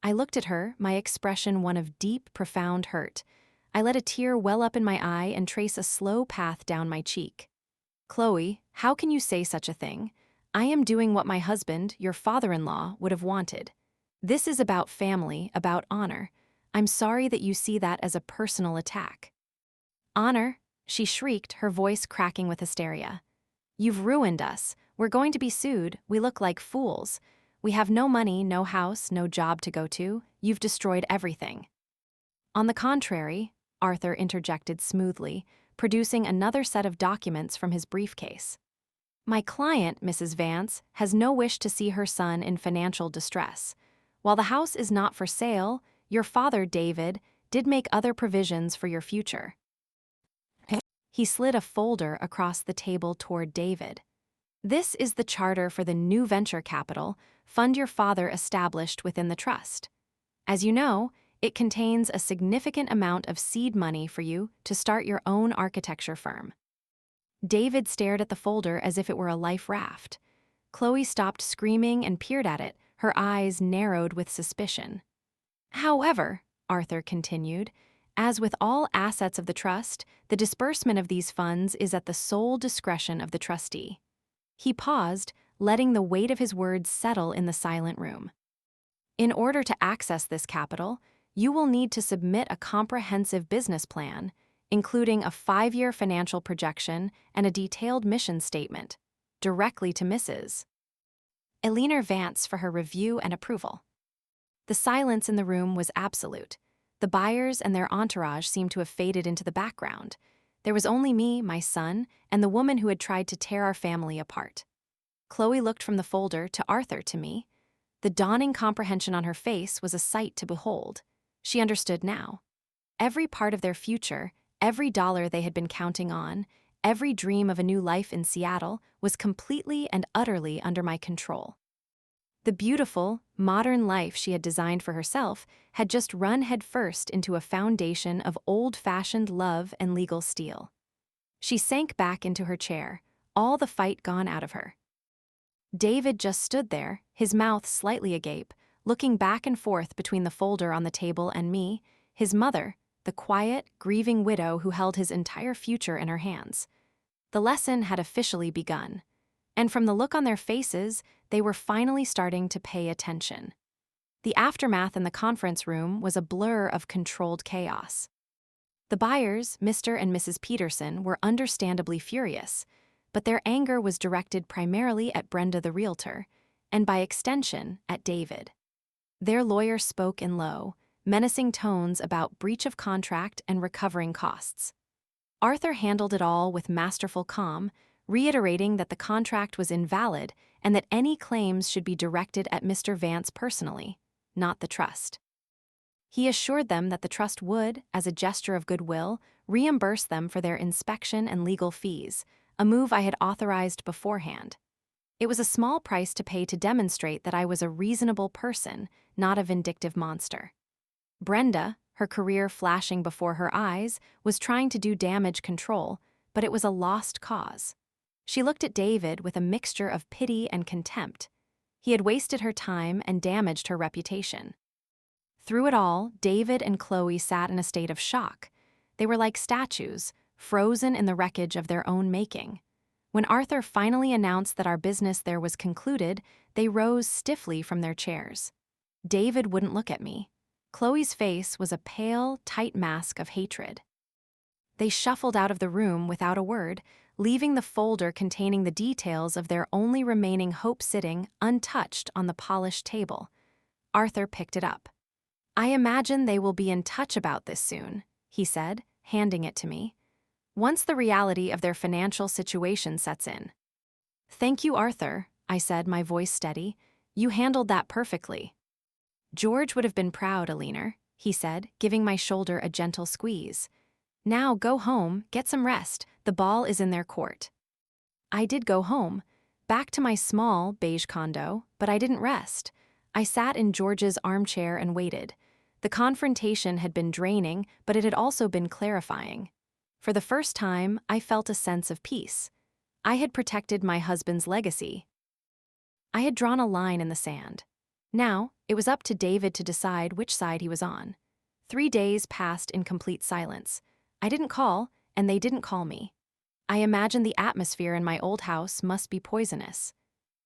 I looked at her, my expression one of deep, profound hurt. I let a tear well up in my eye and trace a slow path down my cheek. Chloe, how can you say such a thing? I am doing what my husband, your father-in-law, would have wanted. This is about family, about honor. I'm sorry that you see that as a personal attack. Honor, she shrieked, her voice cracking with hysteria. You've ruined us. We're going to be sued. We look like fools. We have no money, no house, no job to go to. You've destroyed everything. On the contrary, Arthur interjected smoothly, producing another set of documents from his briefcase. My client, Mrs. Vance, has no wish to see her son in financial distress. While the house is not for sale, your father, David, did make other provisions for your future. He slid a folder across the table toward David. This is the charter for the new venture capital fund your father established within the trust. As you know, it contains a significant amount of seed money for you to start your own architecture firm. David stared at the folder as if it were a life raft. Chloe stopped screaming and peered at it, her eyes narrowed with suspicion. However, Arthur continued, as with all assets of the trust, the disbursement of these funds is at the sole discretion of the trustee. He paused, letting the weight of his words settle in the silent room. In order to access this capital, you will need to submit a comprehensive business plan, including a 5-year financial projection and a detailed mission statement, directly to Mrs. Eleanor Vance for her review and approval. The silence in the room was absolute. The buyers and their entourage seemed to have faded into the background. There was only me, my son, and the woman who had tried to tear our family apart. Chloe looked from the folder to Arthur to me. The dawning comprehension on her face was a sight to behold. She understood now. Every part of their future, every dollar they had been counting on, every dream of a new life in Seattle was completely and utterly under my control. The beautiful, modern life she had designed for herself had just run headfirst into a foundation of old-fashioned love and legal steel. She sank back into her chair, all the fight gone out of her. David just stood there, his mouth slightly agape, looking back and forth between the folder on the table and me, his mother, the quiet, grieving widow who held his entire future in her hands. The lesson had officially begun, and from the look on their faces, they were finally starting to pay attention. The aftermath in the conference room was a blur of controlled chaos. The buyers, Mr. and Mrs. Peterson, were understandably furious, but their anger was directed primarily at Brenda the realtor, and by extension, at David. Their lawyer spoke in low, menacing tones about breach of contract and recovering costs. Arthur handled it all with masterful calm, reiterating that the contract was invalid and that any claims should be directed at Mr. Vance personally, not the trust. He assured them that the trust would, as a gesture of goodwill, reimburse them for their inspection and legal fees, a move I had authorized beforehand. It was a small price to pay to demonstrate that I was a reasonable person, not a vindictive monster. Brenda, her career flashing before her eyes, was trying to do damage control, but it was a lost cause. She looked at David with a mixture of pity and contempt. He had wasted her time and damaged her reputation. Through it all, David and Chloe sat in a state of shock. They were like statues, frozen in the wreckage of their own making. When Arthur finally announced that our business there was concluded, they rose stiffly from their chairs. David wouldn't look at me. Chloe's face was a pale, tight mask of hatred. They shuffled out of the room without a word, leaving the folder containing the details of their only remaining hope sitting untouched on the polished table. Arthur picked it up. "I imagine they will be in touch about this soon," he said, handing it to me. "Once the reality of their financial situation sets in." "Thank you, Arthur," I said, my voice steady. "You handled that perfectly." "George would have been proud, Alina," he said, giving my shoulder a gentle squeeze. "Now go home, get some rest. The ball is in their court." I did go home, back to my small, beige condo, but I didn't rest. I sat in George's armchair and waited. The confrontation had been draining, but it had also been clarifying. For the first time, I felt a sense of peace. I had protected my husband's legacy. I had drawn a line in the sand. Now, it was up to David to decide which side he was on. 3 days passed in complete silence. I didn't call, and they didn't call me. I imagined the atmosphere in my old house must be poisonous.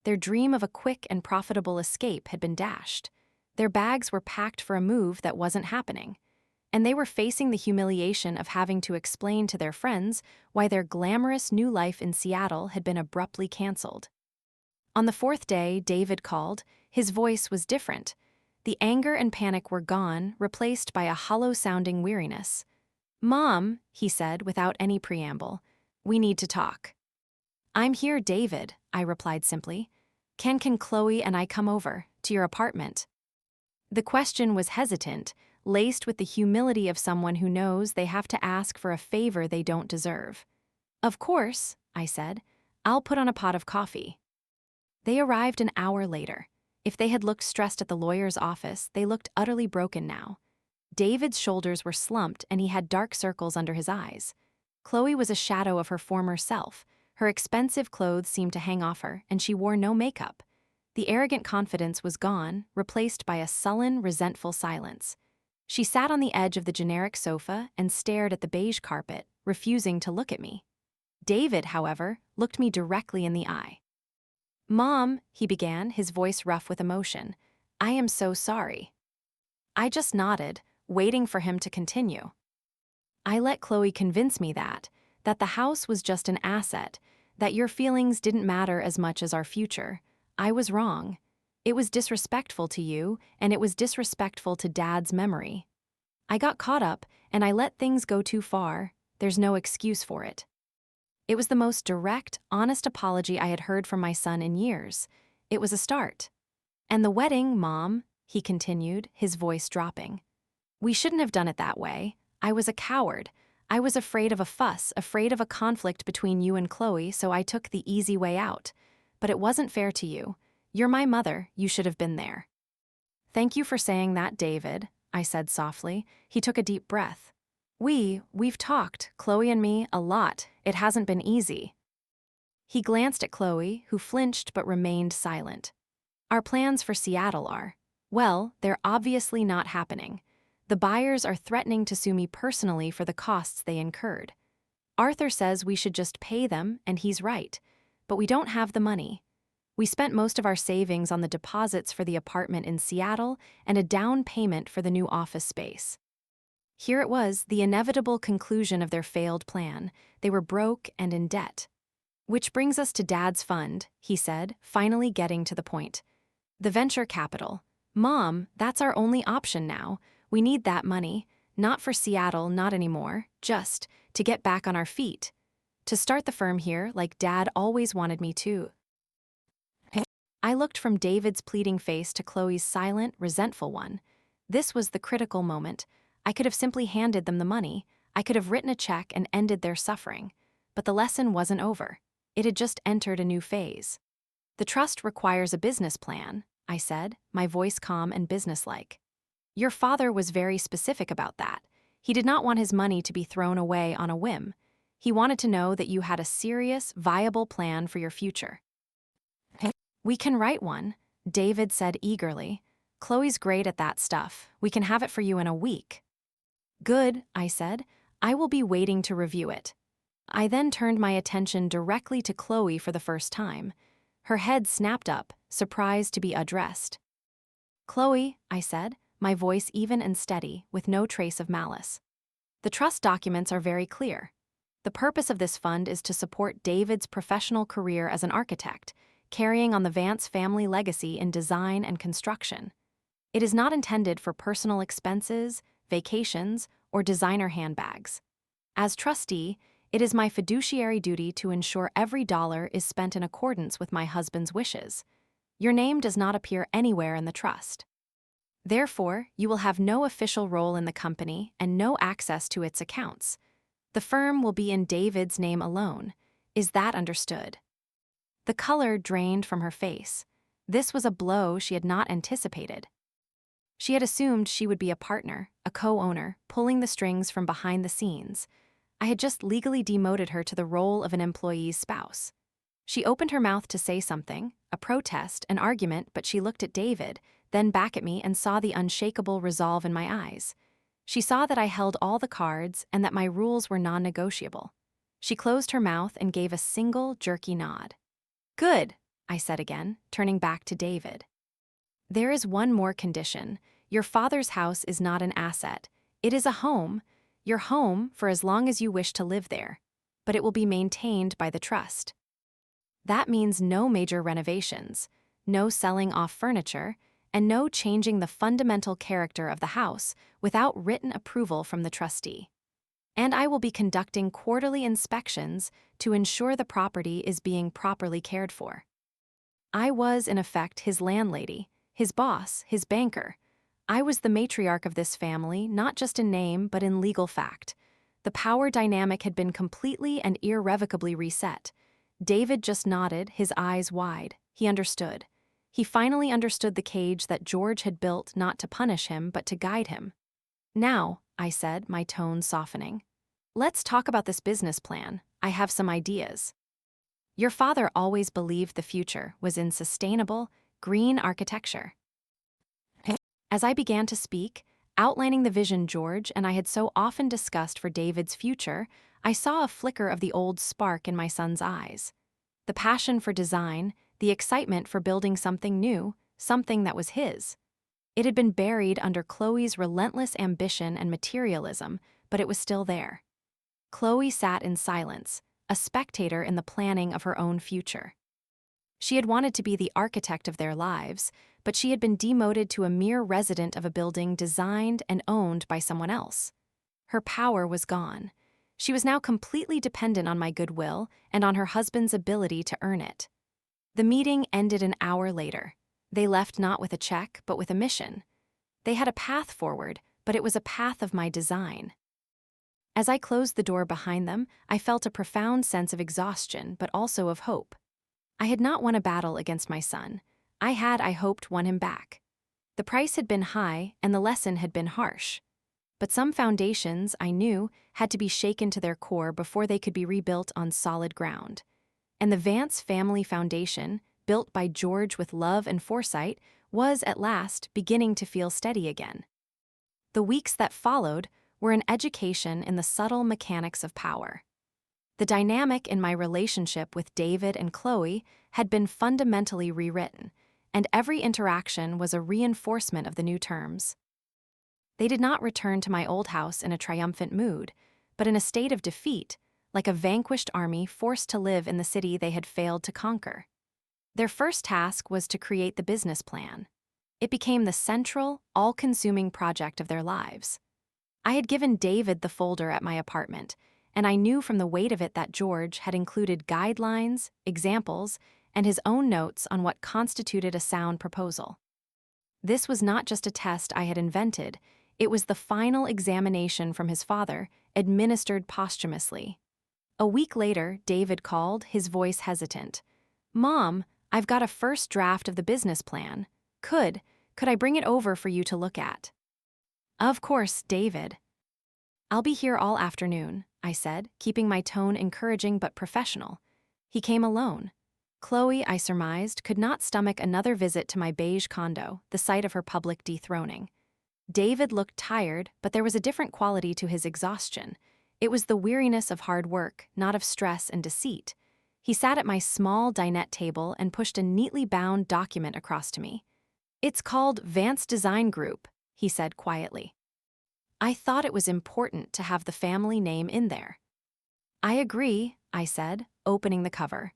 Their dream of a quick and profitable escape had been dashed. Their bags were packed for a move that wasn't happening, and they were facing the humiliation of having to explain to their friends why their glamorous new life in Seattle had been abruptly canceled. On the 4th day, David called. His voice was different. The anger and panic were gone, replaced by a hollow-sounding weariness. "Mom," he said without any preamble, "we need to talk." "I'm here, David," I replied simply. Can Chloe and I come over, to your apartment?" The question was hesitant, laced with the humility of someone who knows they have to ask for a favor they don't deserve. "Of course," I said. "I'll put on a pot of coffee." They arrived an hour later. If they had looked stressed at the lawyer's office, they looked utterly broken now. David's shoulders were slumped and he had dark circles under his eyes. Chloe was a shadow of her former self. Her expensive clothes seemed to hang off her, and she wore no makeup. The arrogant confidence was gone, replaced by a sullen, resentful silence. She sat on the edge of the generic sofa and stared at the beige carpet, refusing to look at me. David, however, looked me directly in the eye. "Mom," he began, his voice rough with emotion, "I am so sorry." I just nodded, waiting for him to continue. "I let Chloe convince me that the house was just an asset, that your feelings didn't matter as much as our future. I was wrong. It was disrespectful to you, and it was disrespectful to Dad's memory. I got caught up, and I let things go too far. There's no excuse for it." It was the most direct, honest apology I had heard from my son in years. It was a start. "And the wedding, Mom," he continued, his voice dropping. "We shouldn't have done it that way. I was a coward. I was afraid of a fuss, afraid of a conflict between you and Chloe, so I took the easy way out. But it wasn't fair to you. You're my mother, you should have been there." "Thank you for saying that, David," I said softly. He took a deep breath. We've talked, Chloe and me, a lot. It hasn't been easy." He glanced at Chloe, who flinched but remained silent. "Our plans for Seattle are, well, they're obviously not happening. The buyers are threatening to sue me personally for the costs they incurred. Arthur says we should just pay them, and he's right. But we don't have the money. We spent most of our savings on the deposits for the apartment in Seattle and a down payment for the new office space." Here it was, the inevitable conclusion of their failed plan. They were broke and in debt. "Which brings us to Dad's fund," he said, finally getting to the point. The venture capital. Mom, that's our only option now. We need that money. Not for Seattle, not anymore. Just to get back on our feet. To start the firm here like Dad always wanted me to. I looked from David's pleading face to Chloe's silent, resentful one. This was the critical moment. I could have simply handed them the money. I could have written a check and ended their suffering. But the lesson wasn't over. It had just entered a new phase. The trust requires a business plan, I said, my voice calm and businesslike. Your father was very specific about that. He did not want his money to be thrown away on a whim. He wanted to know that you had a serious, viable plan for your future. We can write one, David said eagerly. Chloe's great at that stuff. We can have it for you in a week. Good, I said. I will be waiting to review it. I then turned my attention directly to Chloe for the first time. Her head snapped up, surprised to be addressed. Chloe, I said, my voice even and steady, with no trace of malice. The trust documents are very clear. The purpose of this fund is to support David's professional career as an architect, carrying on the Vance family legacy in design and construction. It is not intended for personal expenses, vacations, or designer handbags. As trustee, it is my fiduciary duty to ensure every dollar is spent in accordance with my husband's wishes. Your name does not appear anywhere in the trust. Therefore, you will have no official role in the company and no access to its accounts. The firm will be in David's name alone. Is that understood? The color drained from her face. This was a blow she had not anticipated. She had assumed she would be a partner, a co-owner, pulling the strings from behind the scenes. I had just legally demoted her to the role of an employee's spouse. She opened her mouth to say something, a protest, an argument, but she looked at David, then back at me and saw the unshakable resolve in my eyes. She saw that I held all the cards and that my rules were non-negotiable. She closed her mouth and gave a single, jerky nod. Good, I said again, turning back to David. There is one more condition. Your father's house is not an asset. It is a home. Your home for as long as you wish to live there. But it will be maintained by the trust. That means no major renovations, no selling off furniture, and no changing the fundamental character of the house without written approval from the trustee. And I will be conducting quarterly inspections to ensure the property is being properly cared for. I was, in effect, his landlady, his boss, his banker. I was the matriarch of this family, not just in name, but in legal fact. The power dynamic had been completely and irrevocably reset. David just nodded, his eyes wide. He understood. He finally understood the cage that George had built not to punish him, but to guide him. Now, I said, my tone softening, let's talk about this business plan. I have some ideas. Your father always believed the future was in sustainable, green architecture. As I began to speak, outlining the vision George and I had so often discussed for David's future, I saw a flicker of the old spark in my son's eyes. The passion for design, the excitement for building something new, something that was his. It had been buried under Chloe's relentless ambition and materialism, but it was still there. Chloe sat in silence, a spectator in the planning of her own future. She had wanted to be the architect of their lives, but she had been demoted to a mere resident of a building designed and owned by someone else. Her power was gone. She was now completely dependent on my goodwill and on her husband's ability to earn it. The meeting ended an hour later. They left not with a check, but with a mission. They had a path forward, but it was a path of my design. As I closed the door behind them, I felt a profound sense of exhaustion, but also of hope. I had not won a battle against my son. I had, I hoped, won him back. The price had been high, and the lesson had been harsh. But some foundations, I knew, had to be shaken to their core before they could be rebuilt on solid ground. And the Vance family foundation, built by George with love and foresight, was, at last, beginning to feel steady again. The weeks that followed were an education in the subtle mechanics of power. The dynamic in my relationship with David and Chloe had been fundamentally rewritten, and every interaction was a reinforcement of the new terms. They did not return to my old house in a triumphant mood, but in a state of defeat, like a vanquished army forced to live in the city they had failed to conquer. Their first task was to create the business plan. It became the central, all-consuming project of their lives. I had given David the folder at my apartment, and I knew from the weight of it that George had included guidelines, examples, and his own notes on what constituted a sound proposal. This was not just a test I had invented, it was the final examination from his father, administered posthumously. A week later, David called, his voice hesitant. "Mom, I've got a first draft of the business plan. Could I bring it over for you to look at?" "Of course, David." "I'll be here all afternoon," I said, keeping my tone encouraging but professional. He came alone. Chloe, I surmised, could not stomach another visit to my beige condo, the site of her public dethroning. David looked tired, but there was a different quality to his exhaustion. It was the weariness of hard work, not of stress and deceit. He sat at my small dinette table and pushed a neatly bound document across to me. "It's called Vance Design Group," he said quietly. I thought it was important to have the family name in there. "I agree," I said, opening the cover.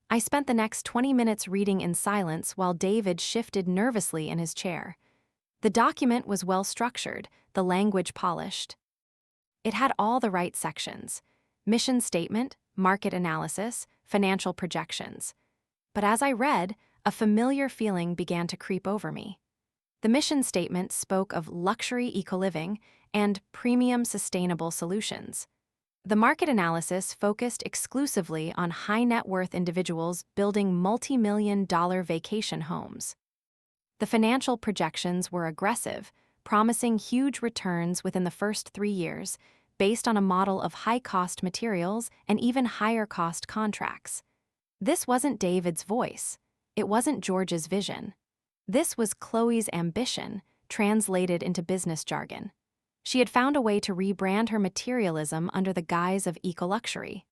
I spent the next 20 minutes reading in silence while David shifted nervously in his chair. The document was well structured, the language polished. It had all the right sections: mission statement, market analysis, financial projections. But as I read, a familiar feeling began to creep over me. The mission statement spoke of luxury eco-living and premium sustainable solutions. The market analysis focused exclusively on high-net-worth individuals building multi-million-dollar vacation homes. The financial projections were aggressive, promising huge returns within the first 3 years, based on a model of high-cost materials and even higher-cost contracts. This wasn't David's voice. It wasn't George's vision. This was Chloe's ambition, translated into business jargon. She had found a way to rebrand her materialism under the guise of eco-luxury.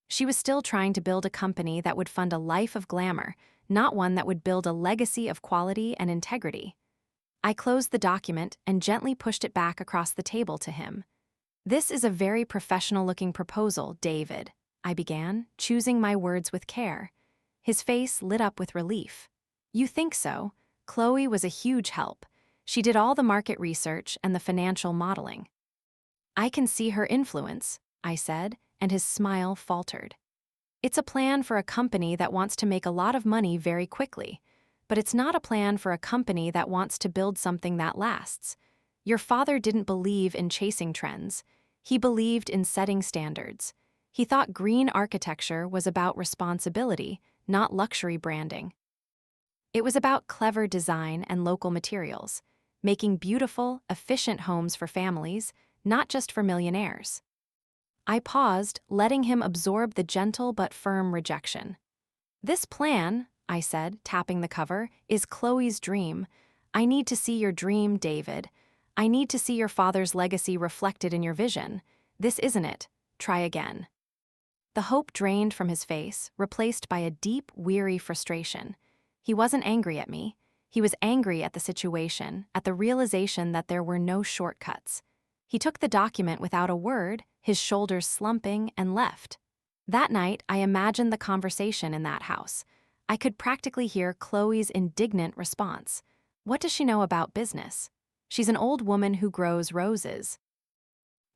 She was still trying to build a company that would fund a life of glamour, not one that would build a legacy of quality and integrity. I closed the document and gently pushed it back across the table to him. "This is a very professional-looking proposal, David," I began, choosing my words with care. His face lit up with relief. "You think so?" Chloe was a huge help. She did all the market research and the financial modeling. "I can see her influence," I said, and his smile faltered. "It's a plan for a company that wants to make a lot of money very quickly, but it's not a plan for a company that wants to build something that lasts. Your father didn't believe in chasing trends. He believed in setting standards. He thought green architecture was about responsibility, not luxury branding. It was about clever design and local materials, making beautiful, efficient homes for families, not just for millionaires." I paused, letting him absorb the gentle but firm rejection. "This plan," I said, tapping the cover, "is Chloe's dream. I need to see your dream, David. I need to see your father's legacy reflected in your vision. This isn't it. Try again." The hope drained from his face, replaced by a deep, weary frustration. He wasn't angry at me. He was angry at the situation, at the realization that there were no shortcuts. He took the document without a word, his shoulders slumping, and left. That night, I imagined the conversation in that house. I could practically hear Chloe's indignant response. "What does she know about business? She's an old woman who grows roses."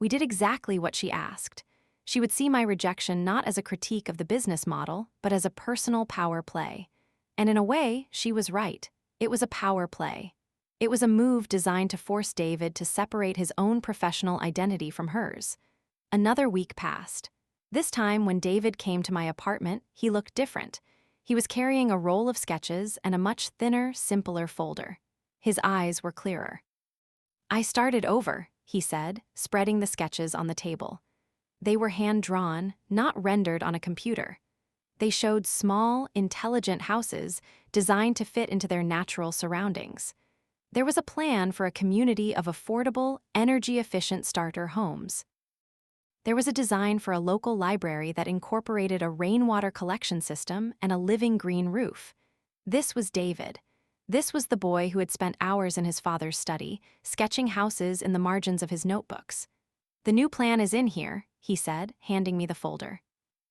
We did exactly what she asked. She would see my rejection not as a critique of the business model, but as a personal power play. And in a way, she was right. It was a power play. It was a move designed to force David to separate his own professional identity from hers. Another week passed. This time, when David came to my apartment, he looked different. He was carrying a roll of sketches and a much thinner, simpler folder. His eyes were clearer. "I started over," he said, spreading the sketches on the table. They were hand-drawn, not rendered on a computer. They showed small, intelligent houses designed to fit into their natural surroundings. There was a plan for a community of affordable, energy-efficient starter homes. There was a design for a local library that incorporated a rainwater collection system and a living green roof. This was David. This was the boy who had spent hours in his father's study, sketching houses in the margins of his notebooks. "The new plan is in here," he said, handing me the folder.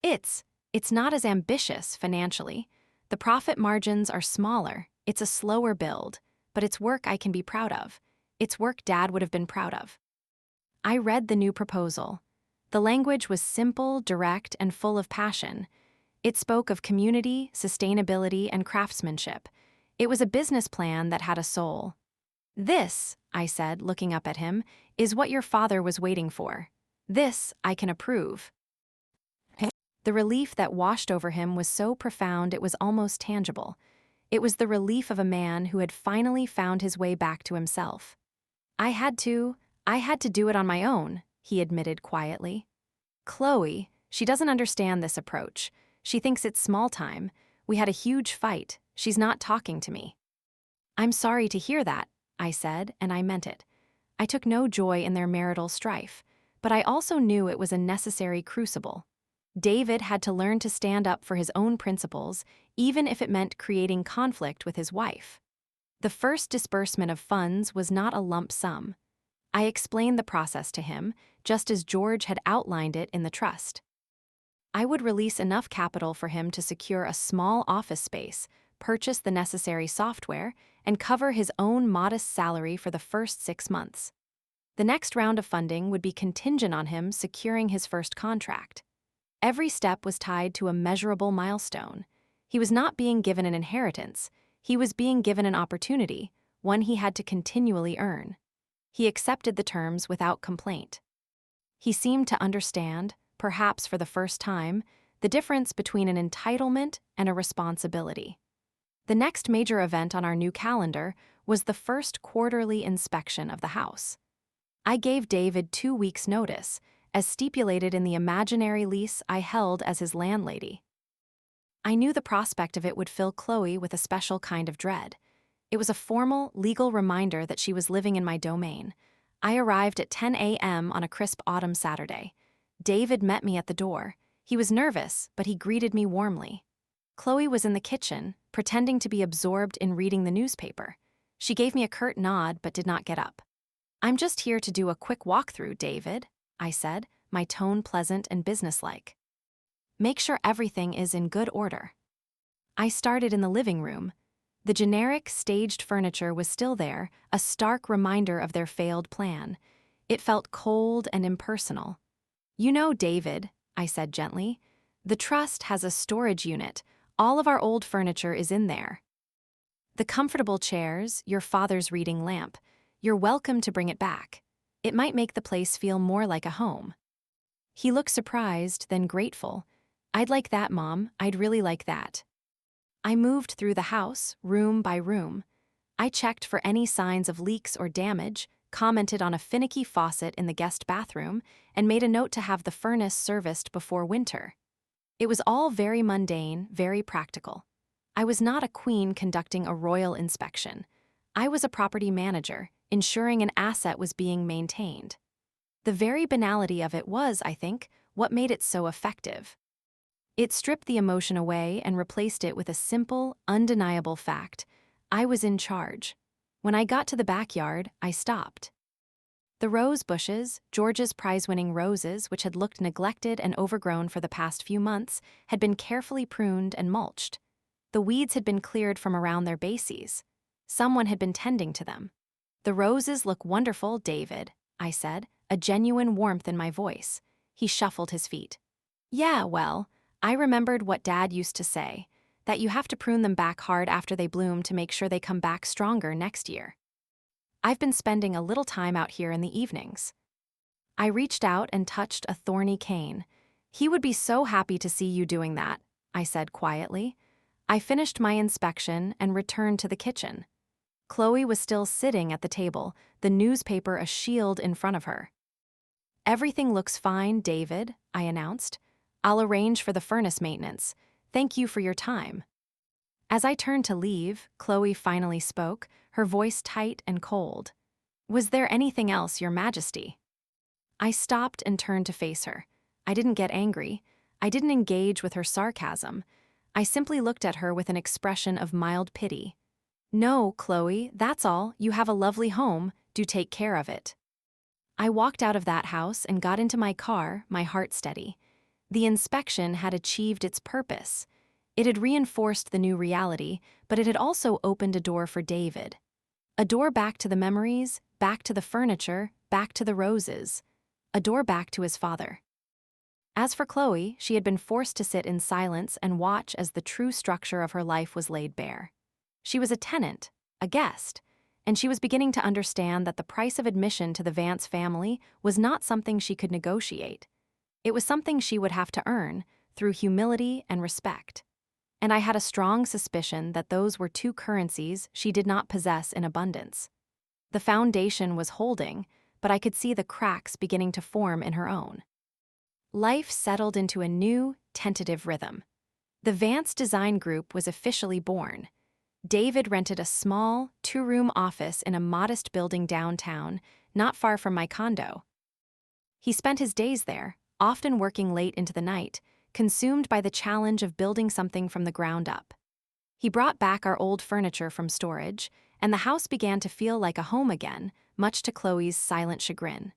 It's not as ambitious financially. The profit margins are smaller, it's a slower build, but it's work I can be proud of. It's work Dad would have been proud of. I read the new proposal. The language was simple, direct, and full of passion. It spoke of community, sustainability, and craftsmanship. It was a business plan that had a soul. "This," I said, looking up at him, "is what your father was waiting for. This I can approve." The relief that washed over him was so profound it was almost tangible. It was the relief of a man who had finally found his way back to himself. I had to do it on my own," he admitted quietly. "Chloe, she doesn't understand this approach. She thinks it's small time. We had a huge fight. She's not talking to me." "I'm sorry to hear that," I said, and I meant it. I took no joy in their marital strife, but I also knew it was a necessary crucible. David had to learn to stand up for his own principles, even if it meant creating conflict with his wife. The first disbursement of funds was not a lump sum. I explained the process to him, just as George had outlined it in the trust. I would release enough capital for him to secure a small office space, purchase the necessary software, and cover his own modest salary for the first 6 months. The next round of funding would be contingent on him securing his first contract. Every step was tied to a measurable milestone. He was not being given an inheritance. He was being given an opportunity, one he had to continually earn. He accepted the terms without complaint. He seemed to understand, perhaps for the first time, the difference between an entitlement and a responsibility. The next major event on our new calendar was the first quarterly inspection of the house. I gave David 2 weeks' notice, as stipulated in the imaginary lease I held as his landlady. I knew the prospect of it would fill Chloe with a special kind of dread. It was a formal, legal reminder that she was living in my domain. I arrived at 10 a.m. on a crisp autumn Saturday. David met me at the door. He was nervous, but he greeted me warmly. Chloe was in the kitchen, pretending to be absorbed in reading the newspaper. She gave me a curt nod but did not get up. "I'm just here to do a quick walkthrough, David," I said, my tone pleasant and businesslike. "Make sure everything is in good order." I started in the living room. The generic, staged furniture was still there, a stark reminder of their failed plan. It felt cold and impersonal. "You know, David," I said gently, "the trust has a storage unit. All of our old furniture is in there. The comfortable chairs, your father's reading lamp. You're welcome to bring it back. It might make the place feel more like a home." He looked surprised, then grateful. "I'd like that, Mom. I'd really like that." I moved through the house, room by room. I checked for any signs of leaks or damage, commented on a finicky faucet in the guest bathroom, and made a note to have the furnace serviced before winter. It was all very mundane, very practical. I was not a queen conducting a royal inspection. I was a property manager, ensuring an asset was being maintained. The very banality of it was, I think, what made it so effective. It stripped the emotion away and replaced it with a simple, undeniable fact. I was in charge. When I got to the backyard, I stopped. The rose bushes, George's prize-winning roses, which had looked neglected and overgrown for the past few months, had been carefully pruned and mulched. The weeds had been cleared from around their bases. Someone had been tending to them. "The roses look wonderful, David," I said, a genuine warmth in my voice. He shuffled his feet. "Yeah, well, I remembered what Dad used to say, that you have to prune them back hard after they bloom to make sure they come back stronger next year. I've been spending a little time out here in the evenings." I reached out and touched a thorny cane. "He would be so happy to see you doing that," I said quietly. I finished my inspection and returned to the kitchen. Chloe was still sitting at the table, the newspaper a shield in front of her. "Everything looks fine, David," I announced. "I'll arrange for the furnace maintenance. Thank you for your time." As I turned to leave, Chloe finally spoke, her voice tight and cold. "Was there anything else, Your Majesty?" I stopped and turned to face her. I didn't get angry. I didn't engage with her sarcasm. I simply looked at her with an expression of mild pity. "No, Chloe, that's all. You have a lovely home. Do take care of it." I walked out of that house and got into my car, my heart steady. The inspection had achieved its purpose. It had reinforced the new reality, but it had also opened a door for David. A door back to the memories, back to the furniture, back to the roses. A door back to his father. As for Chloe, she had been forced to sit in silence and watch as the true structure of her life was laid bare. She was a tenant, a guest, and she was beginning to understand that the price of admission to the Vance family was not something she could negotiate. It was something she would have to earn through humility and respect. And I had a strong suspicion that those were two currencies she did not possess in abundance. The foundation was holding, but I could see the cracks beginning to form in her own. Life settled into a new, tentative rhythm. The Vance Design Group was officially born. David rented a small, two-room office in a modest building downtown, not far from my condo. He spent his days there, often working late into the night, consumed by the challenge of building something from the ground up. He brought back our old furniture from storage, and the house began to feel like a home again, much to Chloe's silent chagrin.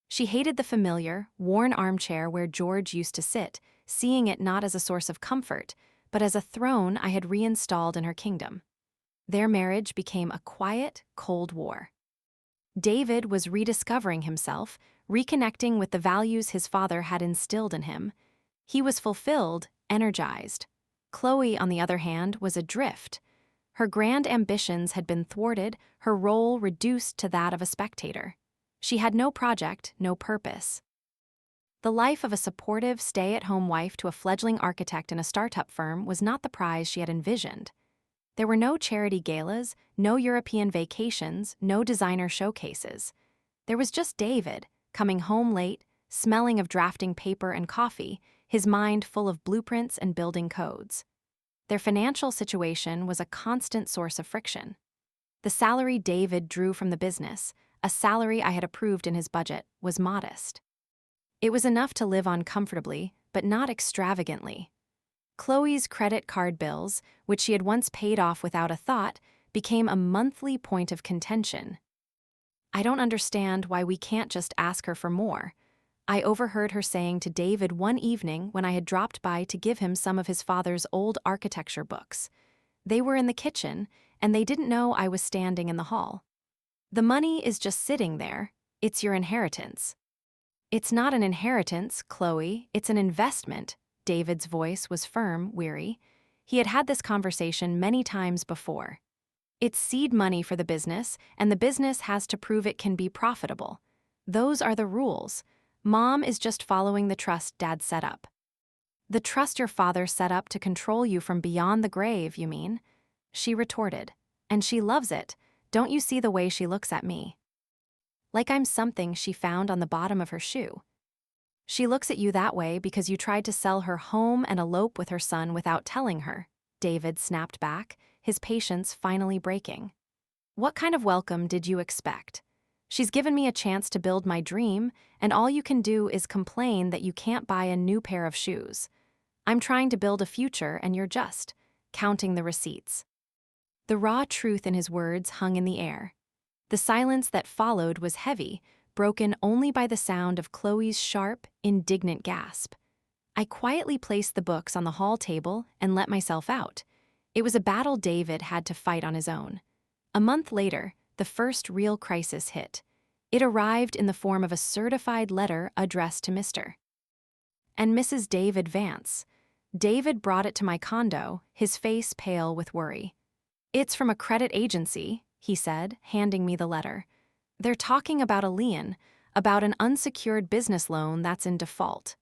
She hated the familiar, worn armchair where George used to sit, seeing it not as a source of comfort, but as a throne I had reinstalled in her kingdom. Their marriage became a quiet, cold war. David was rediscovering himself, reconnecting with the values his father had instilled in him. He was fulfilled, energized. Chloe, on the other hand, was adrift. Her grand ambitions had been thwarted, her role reduced to that of a spectator. She had no project, no purpose. The life of a supportive, stay-at-home wife to a fledgling architect in a startup firm was not the prize she had envisioned. There were no charity galas, no European vacations, no designer showcases. There was just David, coming home late, smelling of drafting paper and coffee, his mind full of blueprints and building codes. Their financial situation was a constant source of friction. The salary David drew from the business, a salary I had approved in his budget, was modest. It was enough to live on comfortably, but not extravagantly. Chloe's credit card bills, which she had once paid off without a thought, became a monthly point of contention. I don't understand why we can't just ask her for more. I overheard her saying to David one evening when I had dropped by to give him some of his father's old architecture books. They were in the kitchen, and they didn't know I was standing in the hall. The money is just sitting there. It's your inheritance. It's not an inheritance, Chloe. It's an investment. David's voice was firm, weary. He had had this conversation many times before. It's seed money for the business, and the business has to prove it can be profitable. Those are the rules. Mom is just following the trust Dad set up. The trust your father set up to control you from beyond the grave, you mean? She retorted. And she loves it. Don't you see the way she looks at me? Like I'm something she found on the bottom of her shoe. She looks at you that way because you tried to sell her home and elope with her son without telling her, David snapped back, his patience finally breaking. What kind of welcome did you expect? She's given me a chance to build my dream, and all you can do is complain that you can't buy a new pair of shoes. I'm trying to build a future, and you're just counting the receipts. The raw truth in his words hung in the air. The silence that followed was heavy, broken only by the sound of Chloe's sharp, indignant gasp. I quietly placed the books on the hall table and let myself out. It was a battle David had to fight on his own. A month later, the first real crisis hit. It arrived in the form of a certified letter addressed to Mr. and Mrs. David Vance. David brought it to my condo, his face pale with worry. It's from a credit agency, he said, handing me the letter. They're talking about a lien, about an unsecured business loan that's in default.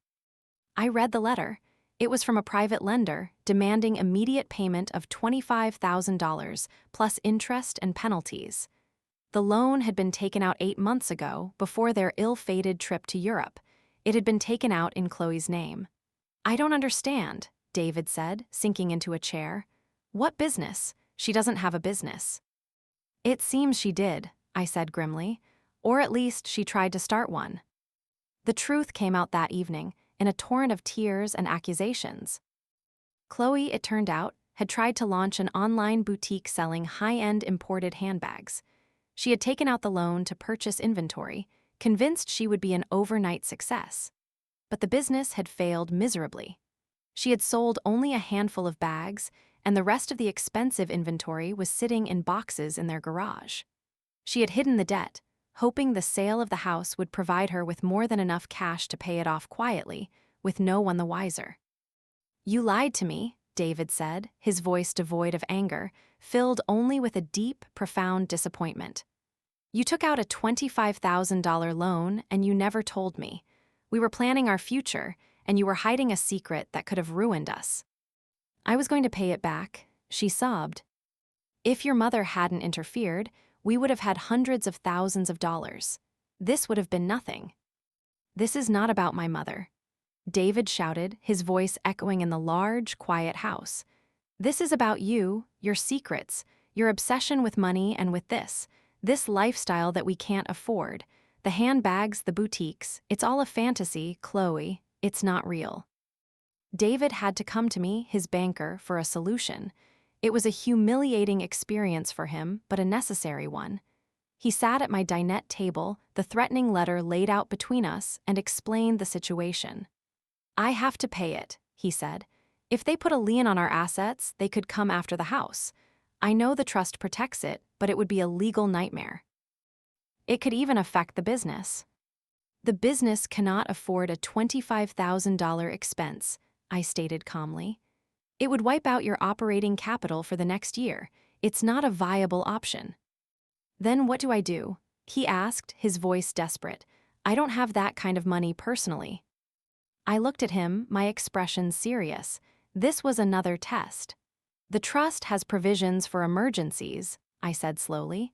I read the letter. It was from a private lender, demanding immediate payment of $25,000, plus interest and penalties. The loan had been taken out 8 months ago, before their ill-fated trip to Europe. It had been taken out in Chloe's name. I don't understand, David said, sinking into a chair. What business? She doesn't have a business. It seems she did, I said grimly, or at least she tried to start one. The truth came out that evening, in a torrent of tears and accusations. Chloe, it turned out, had tried to launch an online boutique selling high-end imported handbags. She had taken out the loan to purchase inventory, convinced she would be an overnight success. But the business had failed miserably. She had sold only a handful of bags, and the rest of the expensive inventory was sitting in boxes in their garage. She had hidden the debt, hoping the sale of the house would provide her with more than enough cash to pay it off quietly, with no one the wiser. "You lied to me," David said, his voice devoid of anger, filled only with a deep, profound disappointment. "You took out a $25,000 loan and you never told me. We were planning our future, and you were hiding a secret that could have ruined us." "I was going to pay it back," she sobbed. "If your mother hadn't interfered, we would have had hundreds of thousands of dollars. This would have been nothing." "This is not about my mother," David shouted, his voice echoing in the large, quiet house. "This is about you, your secrets, your obsession with money and with this lifestyle that we can't afford. The handbags, the boutiques, it's all a fantasy, Chloe. It's not real." David had to come to me, his banker, for a solution. It was a humiliating experience for him, but a necessary one. He sat at my dinette table, the threatening letter laid out between us, and explained the situation. "I have to pay it," he said. "If they put a lien on our assets, they could come after the house. I know the trust protects it, but it would be a legal nightmare. It could even affect the business." "The business cannot afford a $25,000 expense," I stated calmly. "It would wipe out your operating capital for the next year. It's not a viable option." "Then what do I do?" he asked, his voice desperate. "I don't have that kind of money personally." I looked at him, my expression serious. This was another test. "The trust has provisions for emergencies," I said slowly.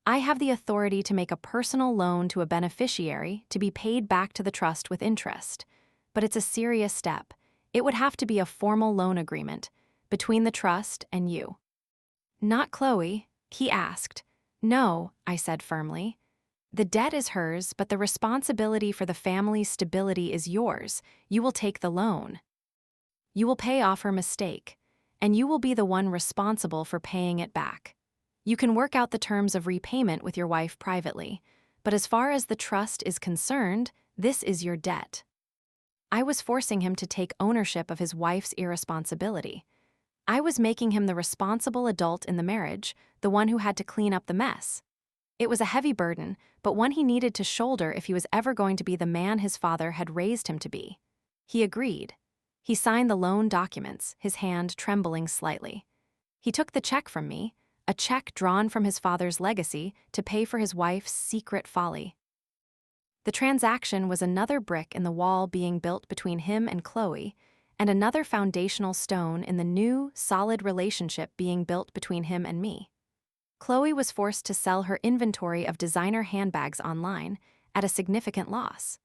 "I have the authority to make a personal loan to a beneficiary to be paid back to the trust with interest. But it's a serious step. It would have to be a formal loan agreement between the trust and you." "Not Chloe?" he asked. "No," I said firmly. "The debt is hers, but the responsibility for the family's stability is yours. You will take the loan. You will pay off her mistake, and you will be the one responsible for paying it back. You can work out the terms of repayment with your wife privately, but as far as the trust is concerned, this is your debt." I was forcing him to take ownership of his wife's irresponsibility. I was making him the responsible adult in the marriage, the one who had to clean up the mess. It was a heavy burden, but one he needed to shoulder if he was ever going to be the man his father had raised him to be. He agreed. He signed the loan documents, his hand trembling slightly. He took the check from me, a check drawn from his father's legacy to pay for his wife's secret folly. The transaction was another brick in the wall being built between him and Chloe, and another foundational stone in the new, solid relationship being built between him and me. Chloe was forced to sell her inventory of designer handbags online at a significant loss.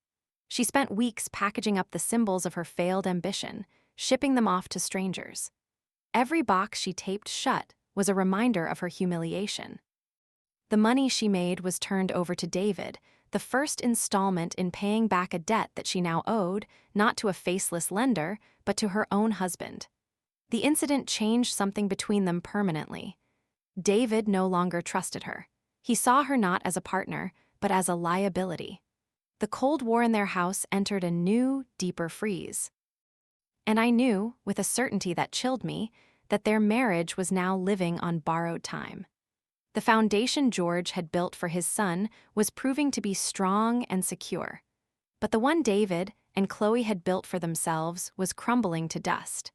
She spent weeks packaging up the symbols of her failed ambition, shipping them off to strangers. Every box she taped shut was a reminder of her humiliation. The money she made was turned over to David, the first installment in paying back a debt that she now owed, not to a faceless lender, but to her own husband. The incident changed something between them permanently. David no longer trusted her. He saw her not as a partner, but as a liability. The Cold War in their house entered a new, deeper freeze. And I knew, with a certainty that chilled me, that their marriage was now living on borrowed time. The foundation George had built for his son was proving to be strong and secure. But the one David and Chloe had built for themselves was crumbling to dust.